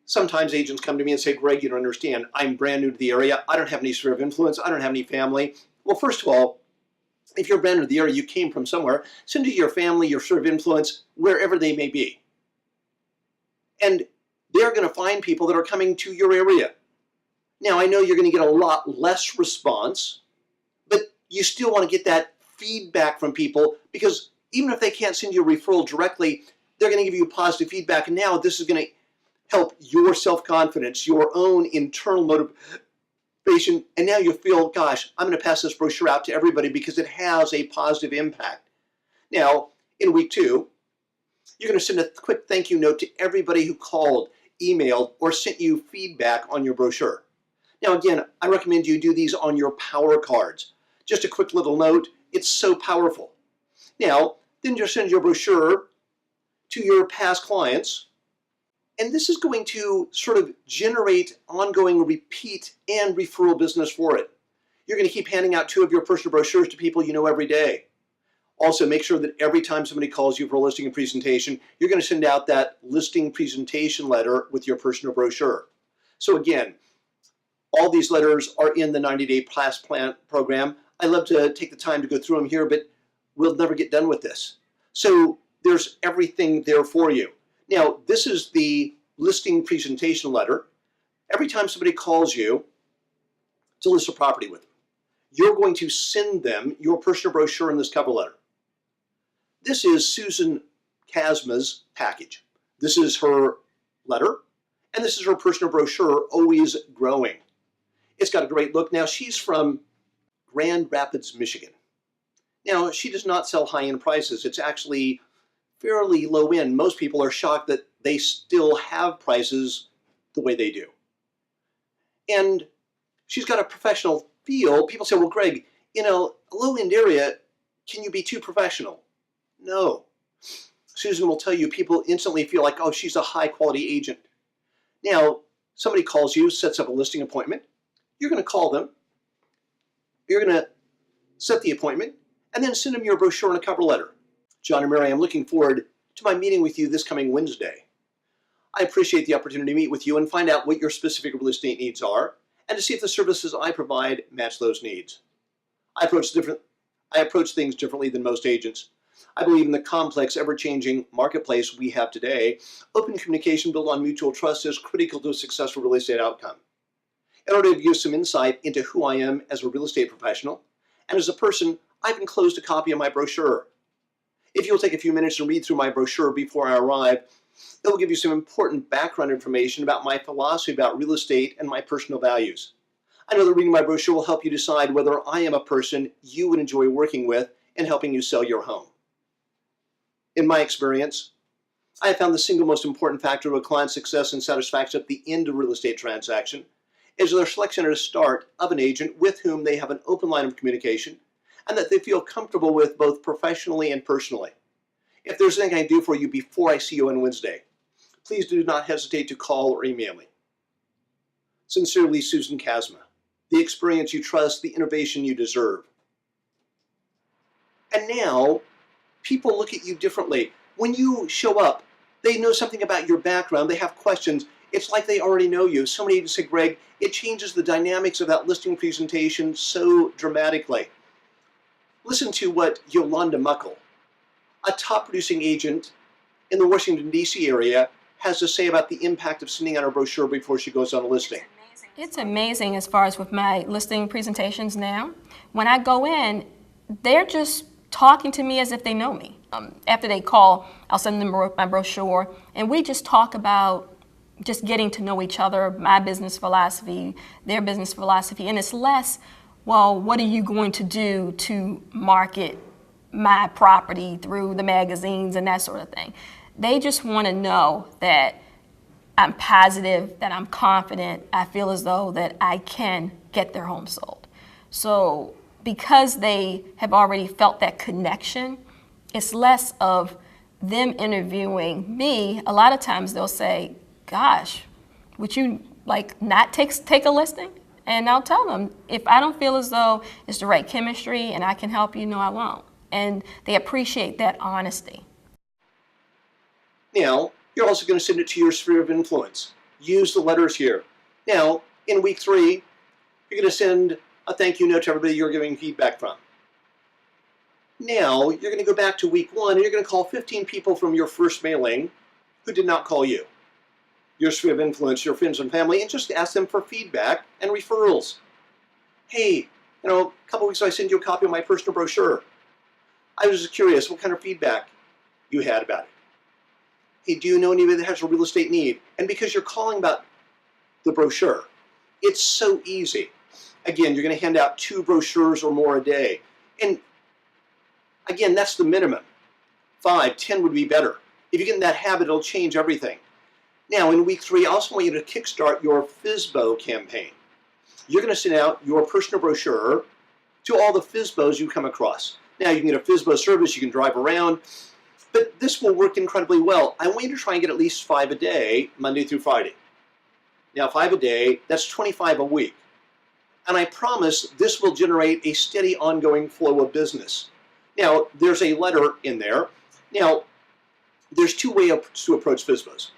sometimes agents come to me and say, Greg, you don't understand. I'm brand new to the area. I don't have any sphere of influence. I don't have any family. Well, first of all, if you're brand new to the area, you came from somewhere, send it to your family, your sphere of influence, wherever they may be. And they're going to find people that are coming to your area. Now, I know you're going to get a lot less response, but you still want to get that feedback from people, because even if they can't send you a referral directly, they're going to give you positive feedback. And now this is going to help your self-confidence, your own internal motivation. And now you feel, gosh, I'm going to pass this brochure out to everybody because it has a positive impact. Now, in week 2, you're going to send a quick thank you note to everybody who called, emailed, or sent you feedback on your brochure. Now, again, I recommend you do these on your power cards. Just a quick little note. It's so powerful. Now, then you send your brochure to your past clients, and this is going to sort of generate ongoing repeat and referral business for it. You're going to keep handing out 2 of your personal brochures to people you know every day. Also, make sure that every time somebody calls you for a listing and presentation, you're going to send out that listing presentation letter with your personal brochure. So again, all these letters are in the 90-day Class Plan program. I love to take the time to go through them here, but we'll never get done with this. So there's everything there for you. Now, this is the listing presentation letter. Every time somebody calls you to list a property with them, you're going to send them your personal brochure in this cover letter. This is Susan Casma's package. This is her letter, and this is her personal brochure, Always Growing. It's got a great look. Now, she's from Grand Rapids, Michigan. Now, she does not sell high-end prices. It's actually fairly low-end. Most people are shocked that they still have prices the way they do. And she's got a professional feel. People say, well, Greg, in a low-end area, can you be too professional? No. Susan will tell you people instantly feel like, oh, she's a high-quality agent. Now, somebody calls you, sets up a listing appointment. You're going to call them. You're going to set the appointment, and then send them your brochure and a cover letter. John and Mary, I'm looking forward to my meeting with you this coming Wednesday. I appreciate the opportunity to meet with you and find out what your specific real estate needs are, and to see if the services I provide match those needs. I approach things differently than most agents. I believe in the complex, ever-changing marketplace we have today. Open communication built on mutual trust is critical to a successful real estate outcome. In order to give you some insight into who I am as a real estate professional and as a person, I've enclosed a copy of my brochure. If you'll take a few minutes to read through my brochure before I arrive, it will give you some important background information about my philosophy about real estate and my personal values. I know that reading my brochure will help you decide whether I am a person you would enjoy working with and helping you sell your home. In my experience, I have found the single most important factor of a client's success and satisfaction at the end of a real estate transaction is their selection at the start of an agent with whom they have an open line of communication and that they feel comfortable with both professionally and personally. If there's anything I can do for you before I see you on Wednesday, please do not hesitate to call or email me. Sincerely, Susan Casma. The experience you trust, the innovation you deserve. And now, people look at you differently. When you show up, they know something about your background, they have questions. It's like they already know you. So many agents say, Greg, it changes the dynamics of that listing presentation so dramatically. Listen to what Yolanda Muckle, a top producing agent in the Washington, D.C. area, has to say about the impact of sending out her brochure before she goes on a listing. It's amazing as far as with my listing presentations now. When I go in, they're just talking to me as if they know me. After they call, I'll send them my brochure, and we just talk about just getting to know each other, my business philosophy, their business philosophy, and it's less, well, what are you going to do to market my property through the magazines and that sort of thing. They just want to know that I'm positive, that I'm confident, I feel as though that I can get their home sold. So because they have already felt that connection, it's less of them interviewing me. A lot of times they'll say, gosh, would you like not take a listing? And I'll tell them, if I don't feel as though it's the right chemistry and I can help you, no, I won't. And they appreciate that honesty. Now, you're also going to send it to your sphere of influence. Use the letters here. Now, in week 3, you're going to send a thank you note to everybody you're giving feedback from. Now, you're going to go back to week 1 and you're going to call 15 people from your first mailing who did not call you. Your sphere of influence, your friends and family, and just ask them for feedback and referrals. Hey, a couple weeks ago I sent you a copy of my personal brochure. I was just curious what kind of feedback you had about it. Hey, do you know anybody that has a real estate need? And because you're calling about the brochure, it's so easy. Again, you're going to hand out 2 brochures or more a day. And again, that's the minimum. 5, 10 would be better. If you get in that habit, it'll change everything. Now, in week 3, I also want you to kickstart your FSBO campaign. You're going to send out your personal brochure to all the FSBOs you come across. Now, you can get a FSBO service, you can drive around, but this will work incredibly well. I want you to try and get at least 5 a day, Monday through Friday. Now, 5 a day, that's 25 a week. And I promise this will generate a steady, ongoing flow of business. Now, there's a letter in there. Now, there's two ways to approach FSBOs.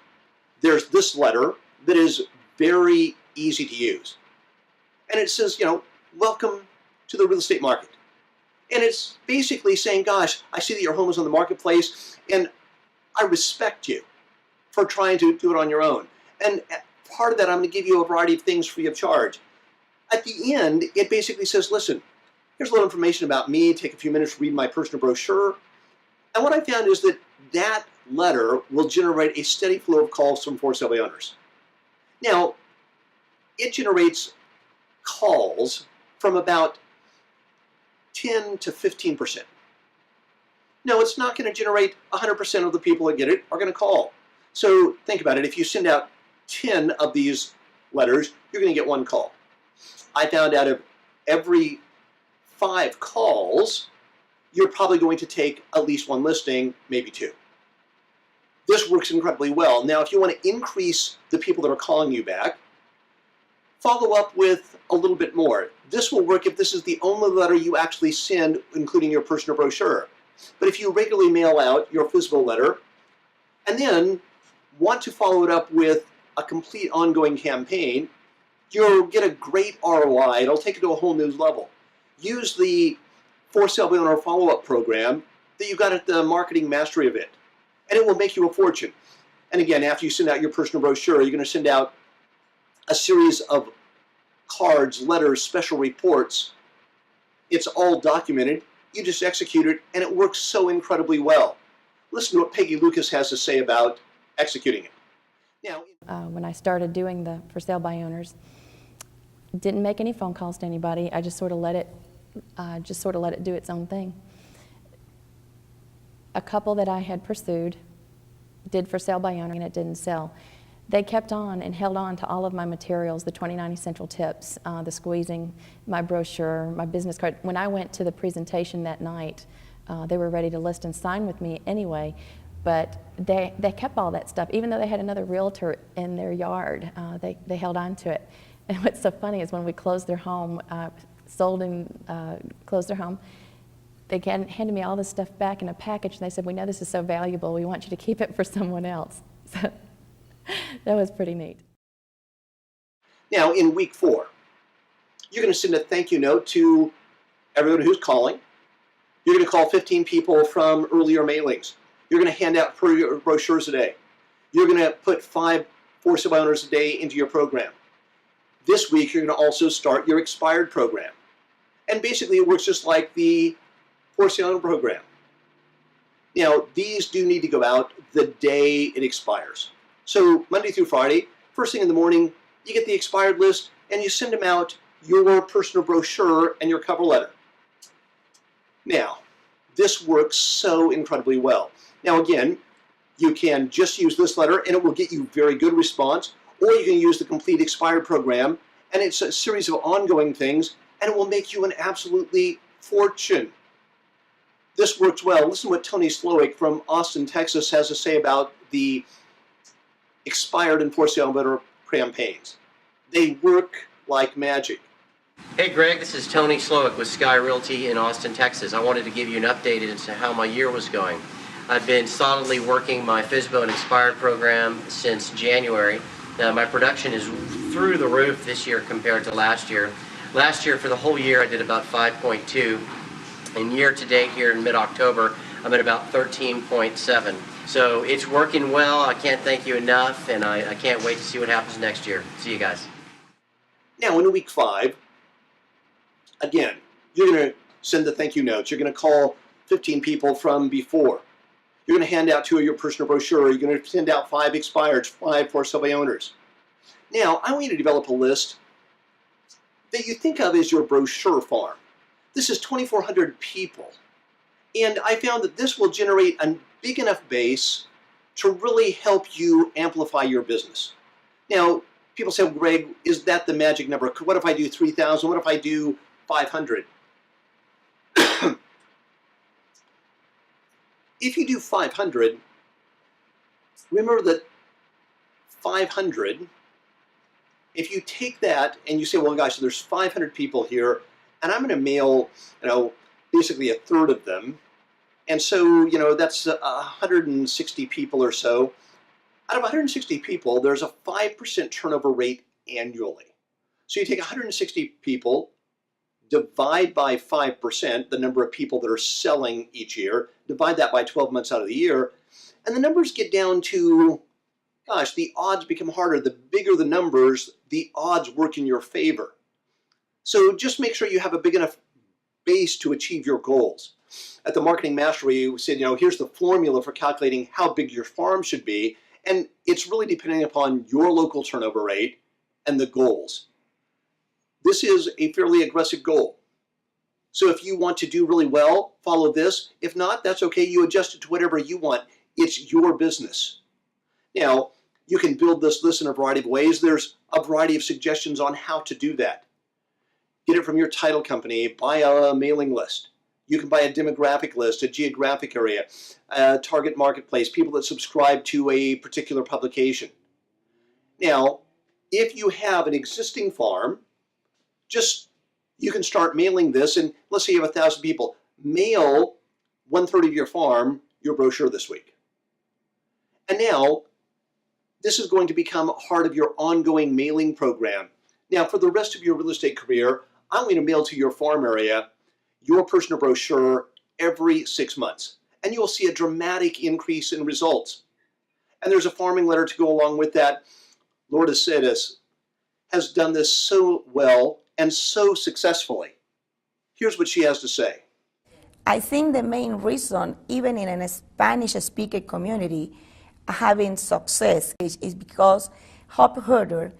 There's this letter that is very easy to use. And it says, welcome to the real estate market. And it's basically saying, gosh, I see that your home is on the marketplace, and I respect you for trying to do it on your own. And part of that, I'm going to give you a variety of things free of charge. At the end, it basically says, listen, here's a little information about me. Take a few minutes to read my personal brochure. And what I found is that that letter will generate a steady flow of calls from for sale by owners. Now, it generates calls from about 10 to 15%. No, it's not going to generate 100% of the people that get it are going to call. So think about it. If you send out 10 of these letters, you're going to get one call. I found out of every 5 calls, you're probably going to take at least one listing, maybe 2. This works incredibly well. Now, if you want to increase the people that are calling you back, follow up with a little bit more. This will work if this is the only letter you actually send, including your personal brochure. But if you regularly mail out your FSBO letter and then want to follow it up with a complete ongoing campaign, you'll get a great ROI. It'll take it to a whole new level. Use the for sale by owner follow-up program that you got at the Marketing Mastery event, and it will make you a fortune. And again, after you send out your personal brochure, you're going to send out a series of cards, letters, special reports. It's all documented. You just execute it, and it works so incredibly well. Listen to what Peggy Lucas has to say about executing it. Now, when I started doing the for sale by owners, didn't make any phone calls to anybody. I just sort of let it do its own thing. A couple that I had pursued did for sale by owner, and it didn't sell. They kept on and held on to all of my materials, the 29 essential tips, the squeezing, my brochure, my business card. When I went to the presentation that night, they were ready to list and sign with me anyway, but they kept all that stuff. Even though they had another realtor in their yard, they held on to it. And what's so funny is when we closed their home, closed their home, they handed me all this stuff back in a package, and they said, we know this is so valuable, we want you to keep it for someone else. So that was pretty neat. Now, in week 4, you're going to send a thank you note to everyone who's calling. You're going to call 15 people from earlier mailings. You're going to hand out brochures a day. You're going to put 5 for sale by owners a day into your program. This week, you're going to also start your expired program. And basically, it works just like the for sale owner program. Now, these do need to go out the day it expires. So Monday through Friday, first thing in the morning, you get the expired list and you send them out your personal brochure and your cover letter. Now, this works so incredibly well. Now again, you can just use this letter and it will get you very good response, or you can use the complete expired program and it's a series of ongoing things and it will make you an absolutely fortune. This works well. Listen to what Tony Slowick from Austin, Texas has to say about the expired and for sale better campaigns. They work like magic. Hey Greg, this is Tony Slowick with Sky Realty in Austin, Texas. I wanted to give you an update as to how my year was going. I've been solidly working my FSBO and expired program since January. My production is through the roof this year compared to last year. Last year, for the whole year, I did about 5.2. And year to date here in mid-October, I'm at about 13.7. So it's working well. I can't thank you enough, and I can't wait to see what happens next year. See you guys. Now, in week 5, again, you're going to send the thank you notes. You're going to call 15 people from before. You're going to hand out 2 of your personal brochure. You're going to send out 5 expired, 5 for sale by owners. Now, I want you to develop a list that you think of as your brochure farm. This is 2,400 people. And I found that this will generate a big enough base to really help you amplify your business. Now, people say, well, Greg, is that the magic number? What if I do 3,000? What if I do 500? If you do 500, remember that 500, if you take that and you say, well, gosh, there's 500 people here, and I'm going to mail, basically a third of them, And so, that's 160 people or so. Out of 160 people, there's a 5% turnover rate annually. So you take 160 people, divide by 5%, the number of people that are selling each year, divide that by 12 months out of the year, and the numbers get down to, gosh, the odds become harder. The bigger the numbers, the odds work in your favor. So just make sure you have a big enough base to achieve your goals. At the Marketing Mastery, we said, here's the formula for calculating how big your farm should be, and it's really depending upon your local turnover rate and the goals. This is a fairly aggressive goal. So if you want to do really well, follow this. If not, that's okay. You adjust it to whatever you want. It's your business. Now, you can build this list in a variety of ways. There's a variety of suggestions on how to do that. Get it from your title company, buy a mailing list. You can buy a demographic list, a geographic area, a target marketplace, people that subscribe to a particular publication. Now, if you have an existing farm, you can start mailing this, and let's say you have 1,000 people. Mail 1/3 of your farm your brochure this week. And now, this is going to become part of your ongoing mailing program. Now, for the rest of your real estate career, I'm going to mail to your farm area your personal brochure every 6 months. And you'll see a dramatic increase in results. And there's a farming letter to go along with that. Lourdes Cedes has done this so well and so successfully. Here's what she has to say. I think the main reason, even in a Spanish-speaking community, having success is because Hobbs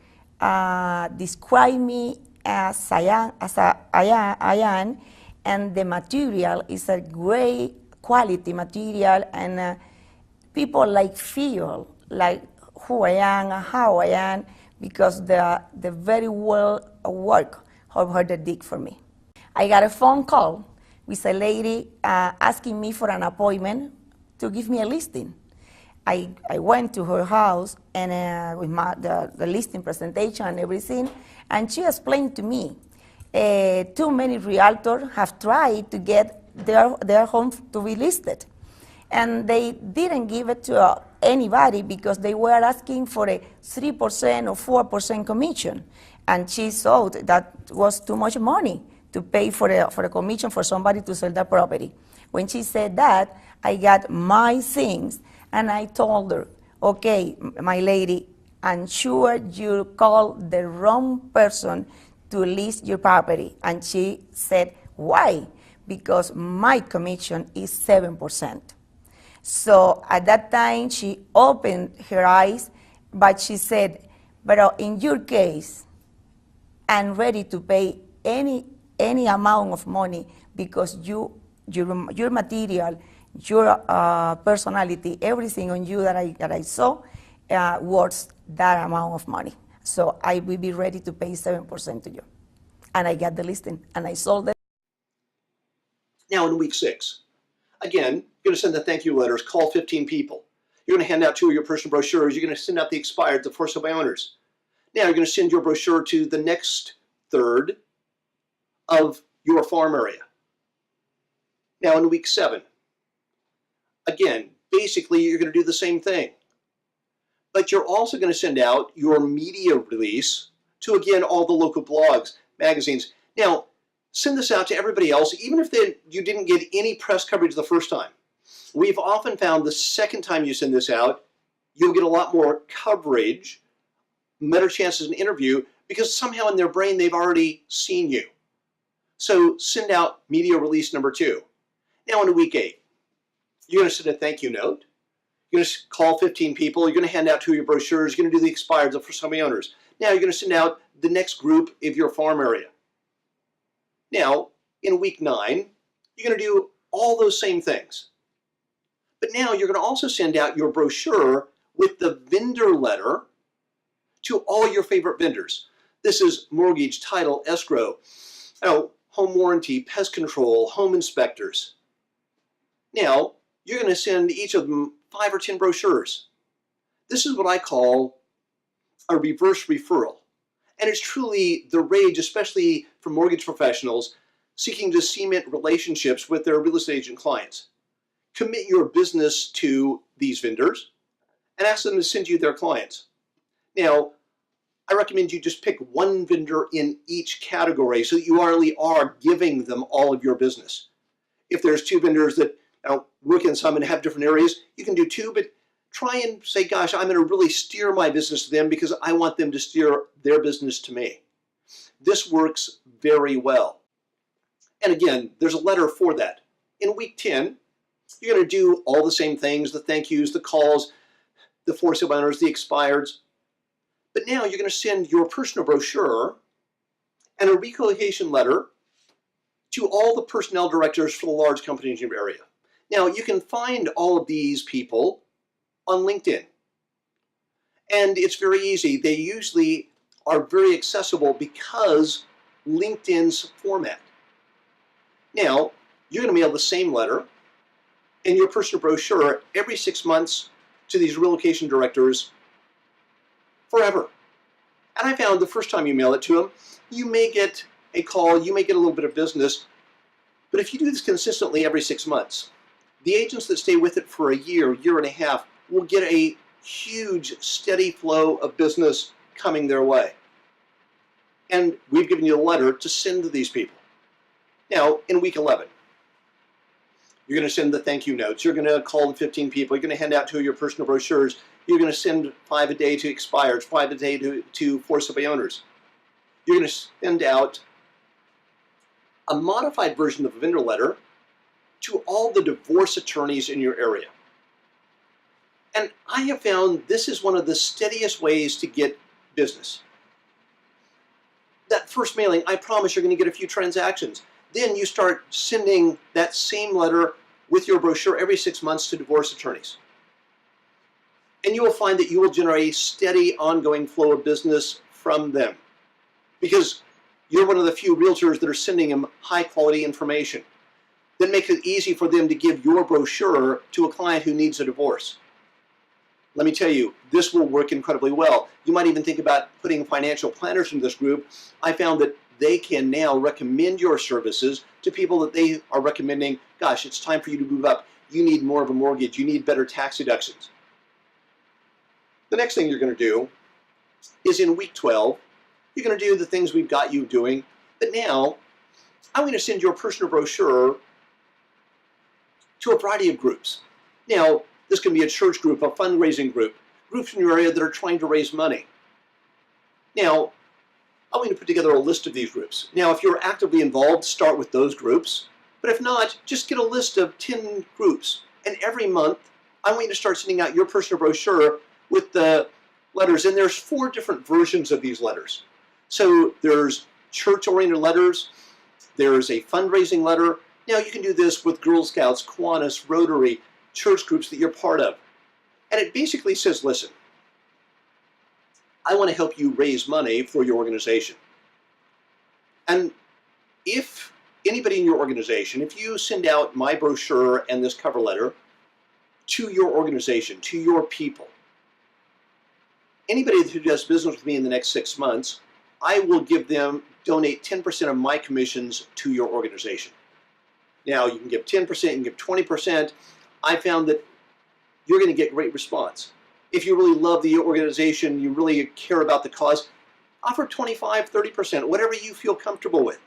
described me as I am, and the material is a great quality material, and people feel like who I am, how I am, because the very well work Hobbs did for me. I got a phone call with a lady asking me for an appointment to give me a listing. I went to her house and with the listing presentation and everything, and she explained to me, too many realtors have tried to get their home to be listed. And they didn't give it to anybody because they were asking for a 3% or 4% commission. And she thought that was too much money to pay for a commission for somebody to sell their property. When she said that, I got my things and I told her, okay, my lady, I'm sure you called the wrong person to list your property. And she said, why? Because my commission is 7%. So at that time, she opened her eyes, but she said, but in your case, I'm ready to pay any amount of money because your material, your personality, everything on you that I saw worth that amount of money. So I will be ready to pay 7% to you. And I got the listing, and I sold it. Now in week 6, again, you're going to send the thank you letters, call 15 people. You're going to hand out 2 of your personal brochures. You're going to send out the expired to for sale by owners. Now you're going to send your brochure to the next third of your farm area. Now in week 7, again, basically you're going to do the same thing. But you're also going to send out your media release to, again, all the local blogs, magazines. Now, send this out to everybody else, even if you didn't get any press coverage the first time. We've often found the second time you send this out, you'll get a lot more coverage, better chances of an interview, because somehow in their brain they've already seen you. So send out media release number 2. Now in week 8, you're going to send a thank you note. You're going to call 15 people. You're going to hand out 2 of your brochures. You're going to do the expired for some owners. Now you're going to send out the next group of your farm area. Now, in week 9, you're going to do all those same things. But now you're going to also send out your brochure with the vendor letter to all your favorite vendors. This is mortgage, title, escrow, home warranty, pest control, home inspectors. Now, you're going to send each of them 5 or 10 brochures. This is what I call a reverse referral. And it's truly the rage, especially for mortgage professionals, seeking to cement relationships with their real estate agent clients. commit your business to these vendors and ask them to send you their clients. Now, I recommend you just pick one vendor in each category so that you already are giving them all of your business. If there's two vendors that work in some and have different areas, you can do two, but try and say, gosh, I'm going to really steer my business to them because I want them to steer their business to me. This works very well. And again, there's a letter for that. In week 10, you're going to do all the same things, the thank yous, the calls, the for sale by owners, the expireds. But now you're going to send your personal brochure and a relocation letter to all the personnel directors for the large companies in your area. Now, you can find all of these people on LinkedIn. And it's very easy. They usually are very accessible because LinkedIn's format. Now, you're going to mail the same letter and your personal brochure every 6 months to these relocation directors forever. And I found the first time you mail it to them, you may get a call, you may get a little bit of business, but if you do this consistently every 6 months, the agents that stay with it for a year, year and a half, will get a huge, steady flow of business coming their way. And we've given you a letter to send to these people. Now, in week 11, you're going to send the thank you notes. You're going to call the 15 people. You're going to hand out 2 of your personal brochures. You're going to send 5 a day to expireds, 5 a day to for sale by owners. You're going to send out a modified version of a vendor letter to all the divorce attorneys in your area. And I have found this is one of the steadiest ways to get business. That first mailing, I promise you're going to get a few transactions. Then you start sending that same letter with your brochure every 6 months to divorce attorneys. And you will find that you will generate a steady, ongoing flow of business from them. Because you're one of the few realtors that are sending them high-quality information. That makes it easy for them to give your brochure to a client who needs a divorce. Let me tell you, this will work incredibly well. You might even think about putting financial planners in this group. I found that they can now recommend your services to people that they are recommending, gosh, it's time for you to move up. You need more of a mortgage. You need better tax deductions. The next thing you're going to do is in week 12, you're going to do the things we've got you doing, but now I'm going to send your personal brochure to a variety of groups. Now, this can be a church group, a fundraising group, groups in your area that are trying to raise money. Now, I'm going to put together a list of these groups. Now, if you're actively involved, start with those groups. But if not, just get a list of 10 groups. And every month, I'm going to start sending out your personal brochure with the letters. And there's 4 different versions of these letters. So there's church-oriented letters. There's a fundraising letter. Now, you can do this with Girl Scouts, Kiwanis, Rotary, church groups that you're part of. And it basically says, listen, I want to help you raise money for your organization. And if anybody in your organization, if you send out my brochure and this cover letter to your organization, to your people, anybody who does business with me in the next 6 months, I will donate 10% of my commissions to your organization. Now, you can give 10%, you can give 20%. I found that you're going to get great response. If you really love the organization, you really care about the cause, offer 25, 30%, whatever you feel comfortable with.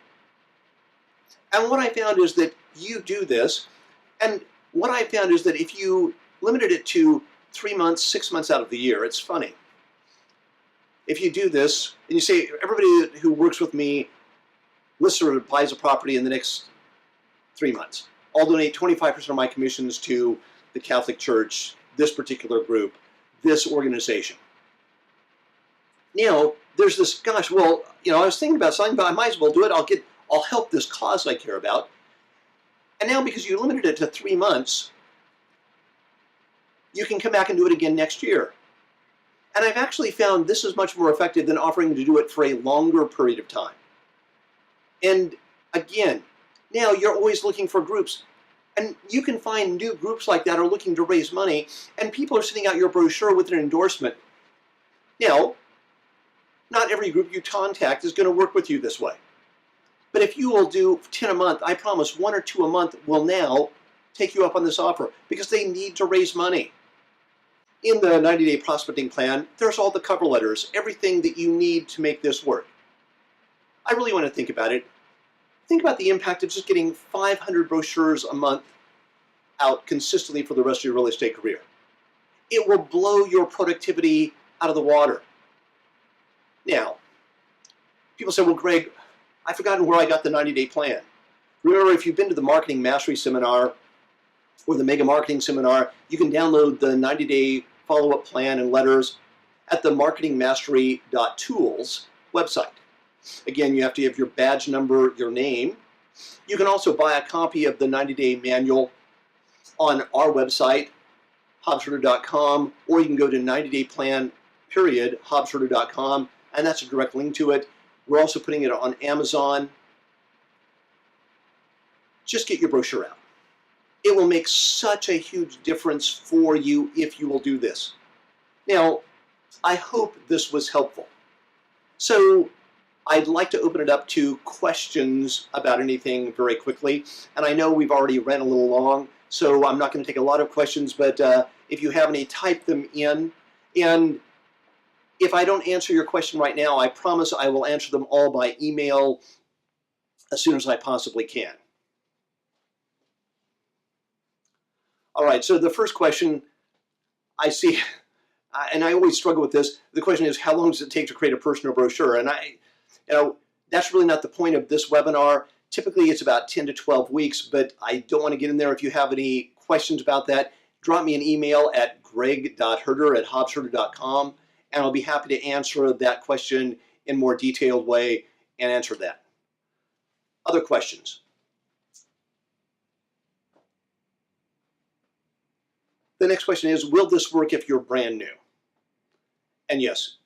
And what I found is that you do this, and what I found is that if you limited it to 3 months, 6 months out of the year, it's funny. If you do this, and you say, everybody who works with me lists or buys a property in the next 3 months, I'll donate 25% of my commissions to the Catholic Church, this particular group, this organization. Now, there's this, gosh, well, I was thinking about something, but I might as well do it. I'll help this cause I care about. And now, because you limited it to 3 months, you can come back and do it again next year. And I've actually found this is much more effective than offering to do it for a longer period of time. And again, now you're always looking for groups. And you can find new groups like that are looking to raise money, and people are sending out your brochure with an endorsement. Now, not every group you contact is going to work with you this way. But if you will do 10 a month, I promise 1 or 2 a month will now take you up on this offer because they need to raise money. In the 90-day prospecting plan, there's all the cover letters, everything that you need to make this work. I really want to think about it. Think about the impact of just getting 500 brochures a month out consistently for the rest of your real estate career. It will blow your productivity out of the water. Now, people say, well, Greg, I've forgotten where I got the 90-day plan. Remember, if you've been to the Marketing Mastery Seminar or the Mega Marketing Seminar, you can download the 90-day follow-up plan and letters at the marketingmastery.tools website. Again, you have to have your badge number, your name. You can also buy a copy of the 90-day manual on our website, hobbsherder.com, or you can go to 90dayplan, hobbsherder.com, and that's a direct link to it. We're also putting it on Amazon. Just get your brochure out. It will make such a huge difference for you if you will do this. Now, I hope this was helpful. So I'd like to open it up to questions about anything very quickly. And I know we've already ran a little long, so I'm not going to take a lot of questions, but if you have any, type them in. And if I don't answer your question right now, I promise I will answer them all by email as soon as I possibly can. All right, so the first question I see, and I always struggle with this, the question is, how long does it take to create a personal brochure? And that's really not the point of this webinar. Typically, it's about 10 to 12 weeks, but I don't want to get in there. If you have any questions about that, drop me an email at greg.herder@hobbsherder.com, and I'll be happy to answer that question in more detailed way and answer that. Other questions? The next question is, will this work if you're brand new? And yes,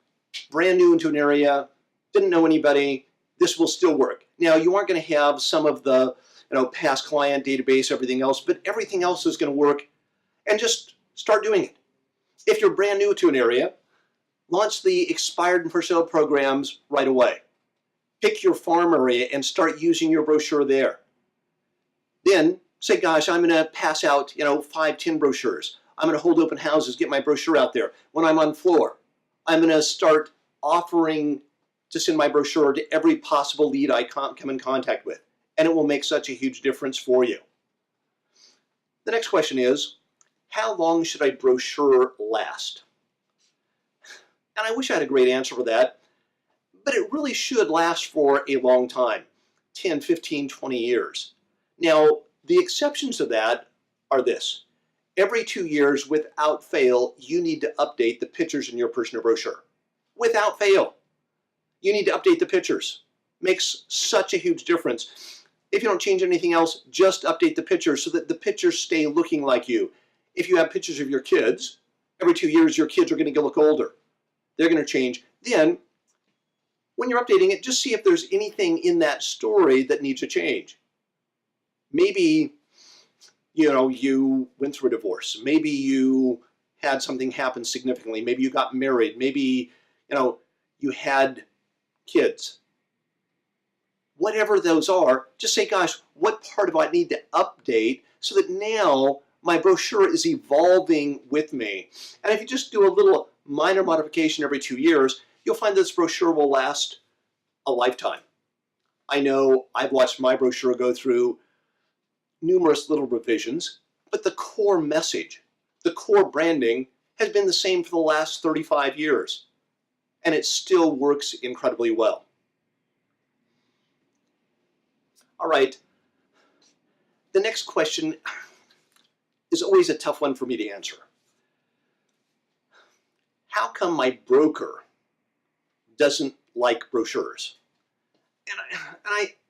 brand new into an area, didn't know anybody, this will still work. Now, you aren't going to have some of the past client database, everything else, but everything else is going to work, and just start doing it. If you're brand new to an area, launch the expired and for sale programs right away. Pick your farm area and start using your brochure there. Then say, gosh, I'm going to pass out 5, 10 brochures. I'm going to hold open houses, get my brochure out there. When I'm on floor, I'm going to start offering to send my brochure to every possible lead I come in contact with. And it will make such a huge difference for you. The next question is, how long should a brochure last? And I wish I had a great answer for that, but it really should last for a long time, 10, 15, 20 years. Now, the exceptions to that are this. Every 2 years, without fail, you need to update the pictures in your personal brochure. Without fail. You need to update the pictures. Makes such a huge difference. If you don't change anything else, just update the pictures so that the pictures stay looking like you. If you have pictures of your kids, every 2 years your kids are going to look older. They're going to change. Then, when you're updating it, just see if there's anything in that story that needs a change. Maybe you went through a divorce. Maybe you had something happen significantly. Maybe you got married. Maybe, you had kids. Whatever those are, just say, gosh, what part of it I need to update so that now my brochure is evolving with me. And if you just do a little minor modification every 2 years, you'll find this brochure will last a lifetime. I know I've watched my brochure go through numerous little revisions, but the core message, the core branding has been the same for the last 35 years, and it still works incredibly well. All right, the next question is always a tough one for me to answer. How come my broker doesn't like brochures? And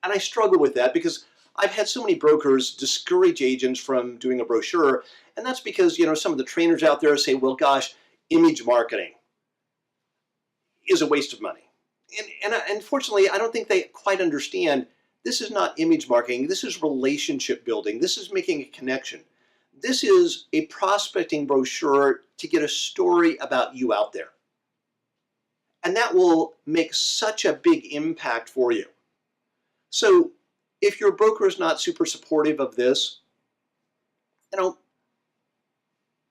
I struggle with that because I've had so many brokers discourage agents from doing a brochure, and that's because some of the trainers out there say, well, gosh, image marketing is a waste of money. And unfortunately, I don't think they quite understand this is not image marketing. This is relationship building. This is making a connection. This is a prospecting brochure to get a story about you out there. And that will make such a big impact for you. So if your broker is not super supportive of this,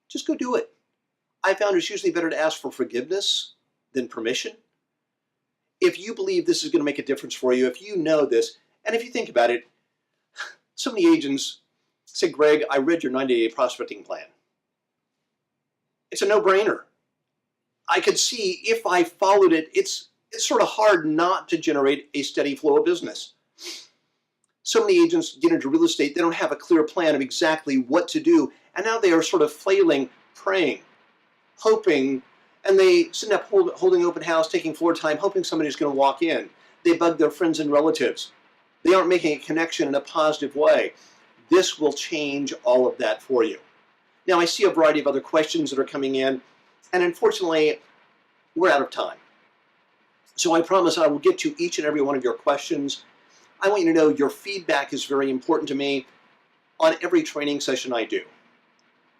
just go do it. I found it's usually better to ask for forgiveness than permission. If you believe this is going to make a difference for you, if you know this, and if you think about it, so many agents say, Greg, I read your 90-day prospecting plan. It's a no-brainer. I could see if I followed it, it's sort of hard not to generate a steady flow of business. So many agents get into real estate, they don't have a clear plan of exactly what to do, and now they are sort of flailing, praying, hoping, and they sit up holding open house, taking floor time, hoping somebody's going to walk in. They bug their friends and relatives. They aren't making a connection in a positive way. This will change all of that for you. Now, I see a variety of other questions that are coming in, and unfortunately, we're out of time. So I promise I will get to each and every one of your questions. I want you to know your feedback is very important to me on every training session I do.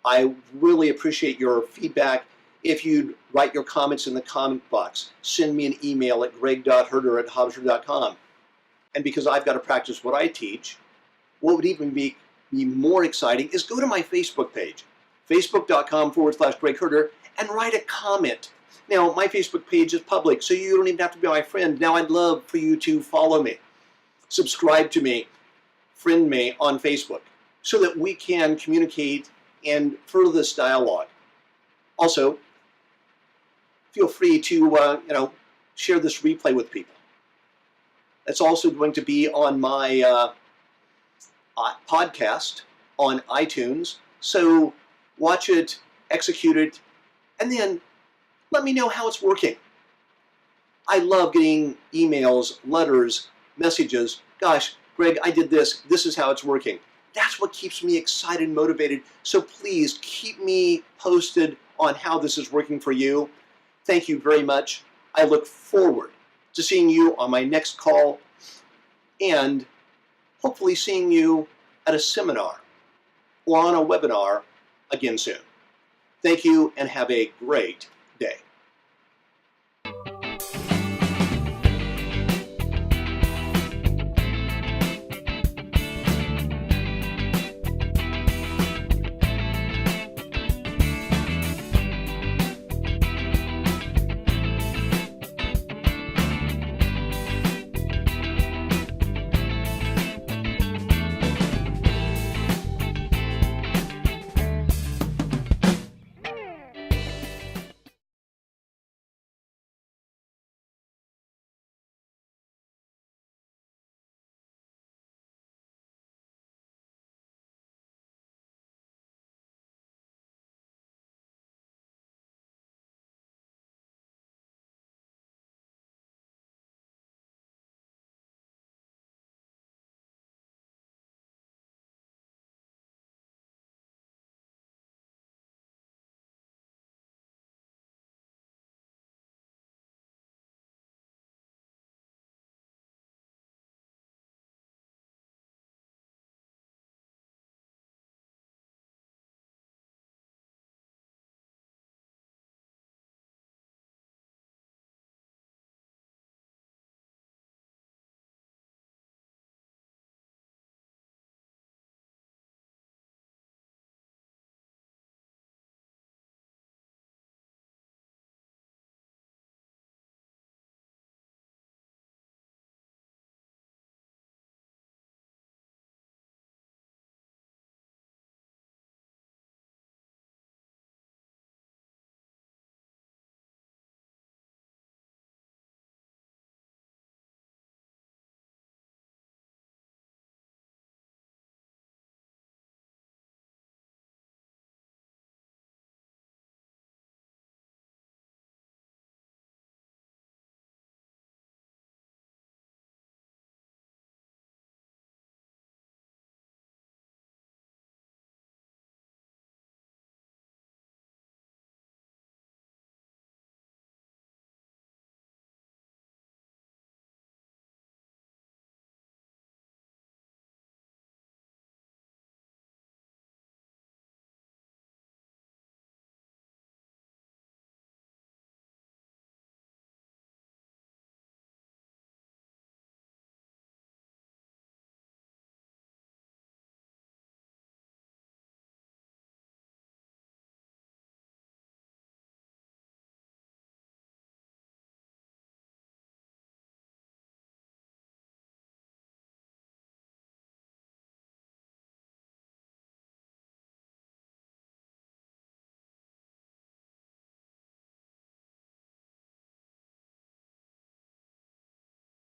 I really appreciate your feedback. If you'd write your comments in the comment box, send me an email at greg.herder@hobbs.com. And because I've got to practice what I teach, what would even be more exciting is go to my Facebook page, facebook.com/Greg Herder, and write a comment. Now, my Facebook page is public, so you don't even have to be my friend. Now, I'd love for you to follow me, subscribe to me, friend me on Facebook, so that we can communicate and further this dialogue. Also, feel free to share this replay with people. It's also going to be on my podcast on iTunes. So watch it, execute it, and then let me know how it's working. I love getting emails, letters, messages. Gosh, Greg, I did this. This is how it's working. That's what keeps me excited and motivated. So please keep me posted on how this is working for you. Thank you very much. I look forward to seeing you on my next call and hopefully seeing you at a seminar or on a webinar again soon. Thank you and have a great day.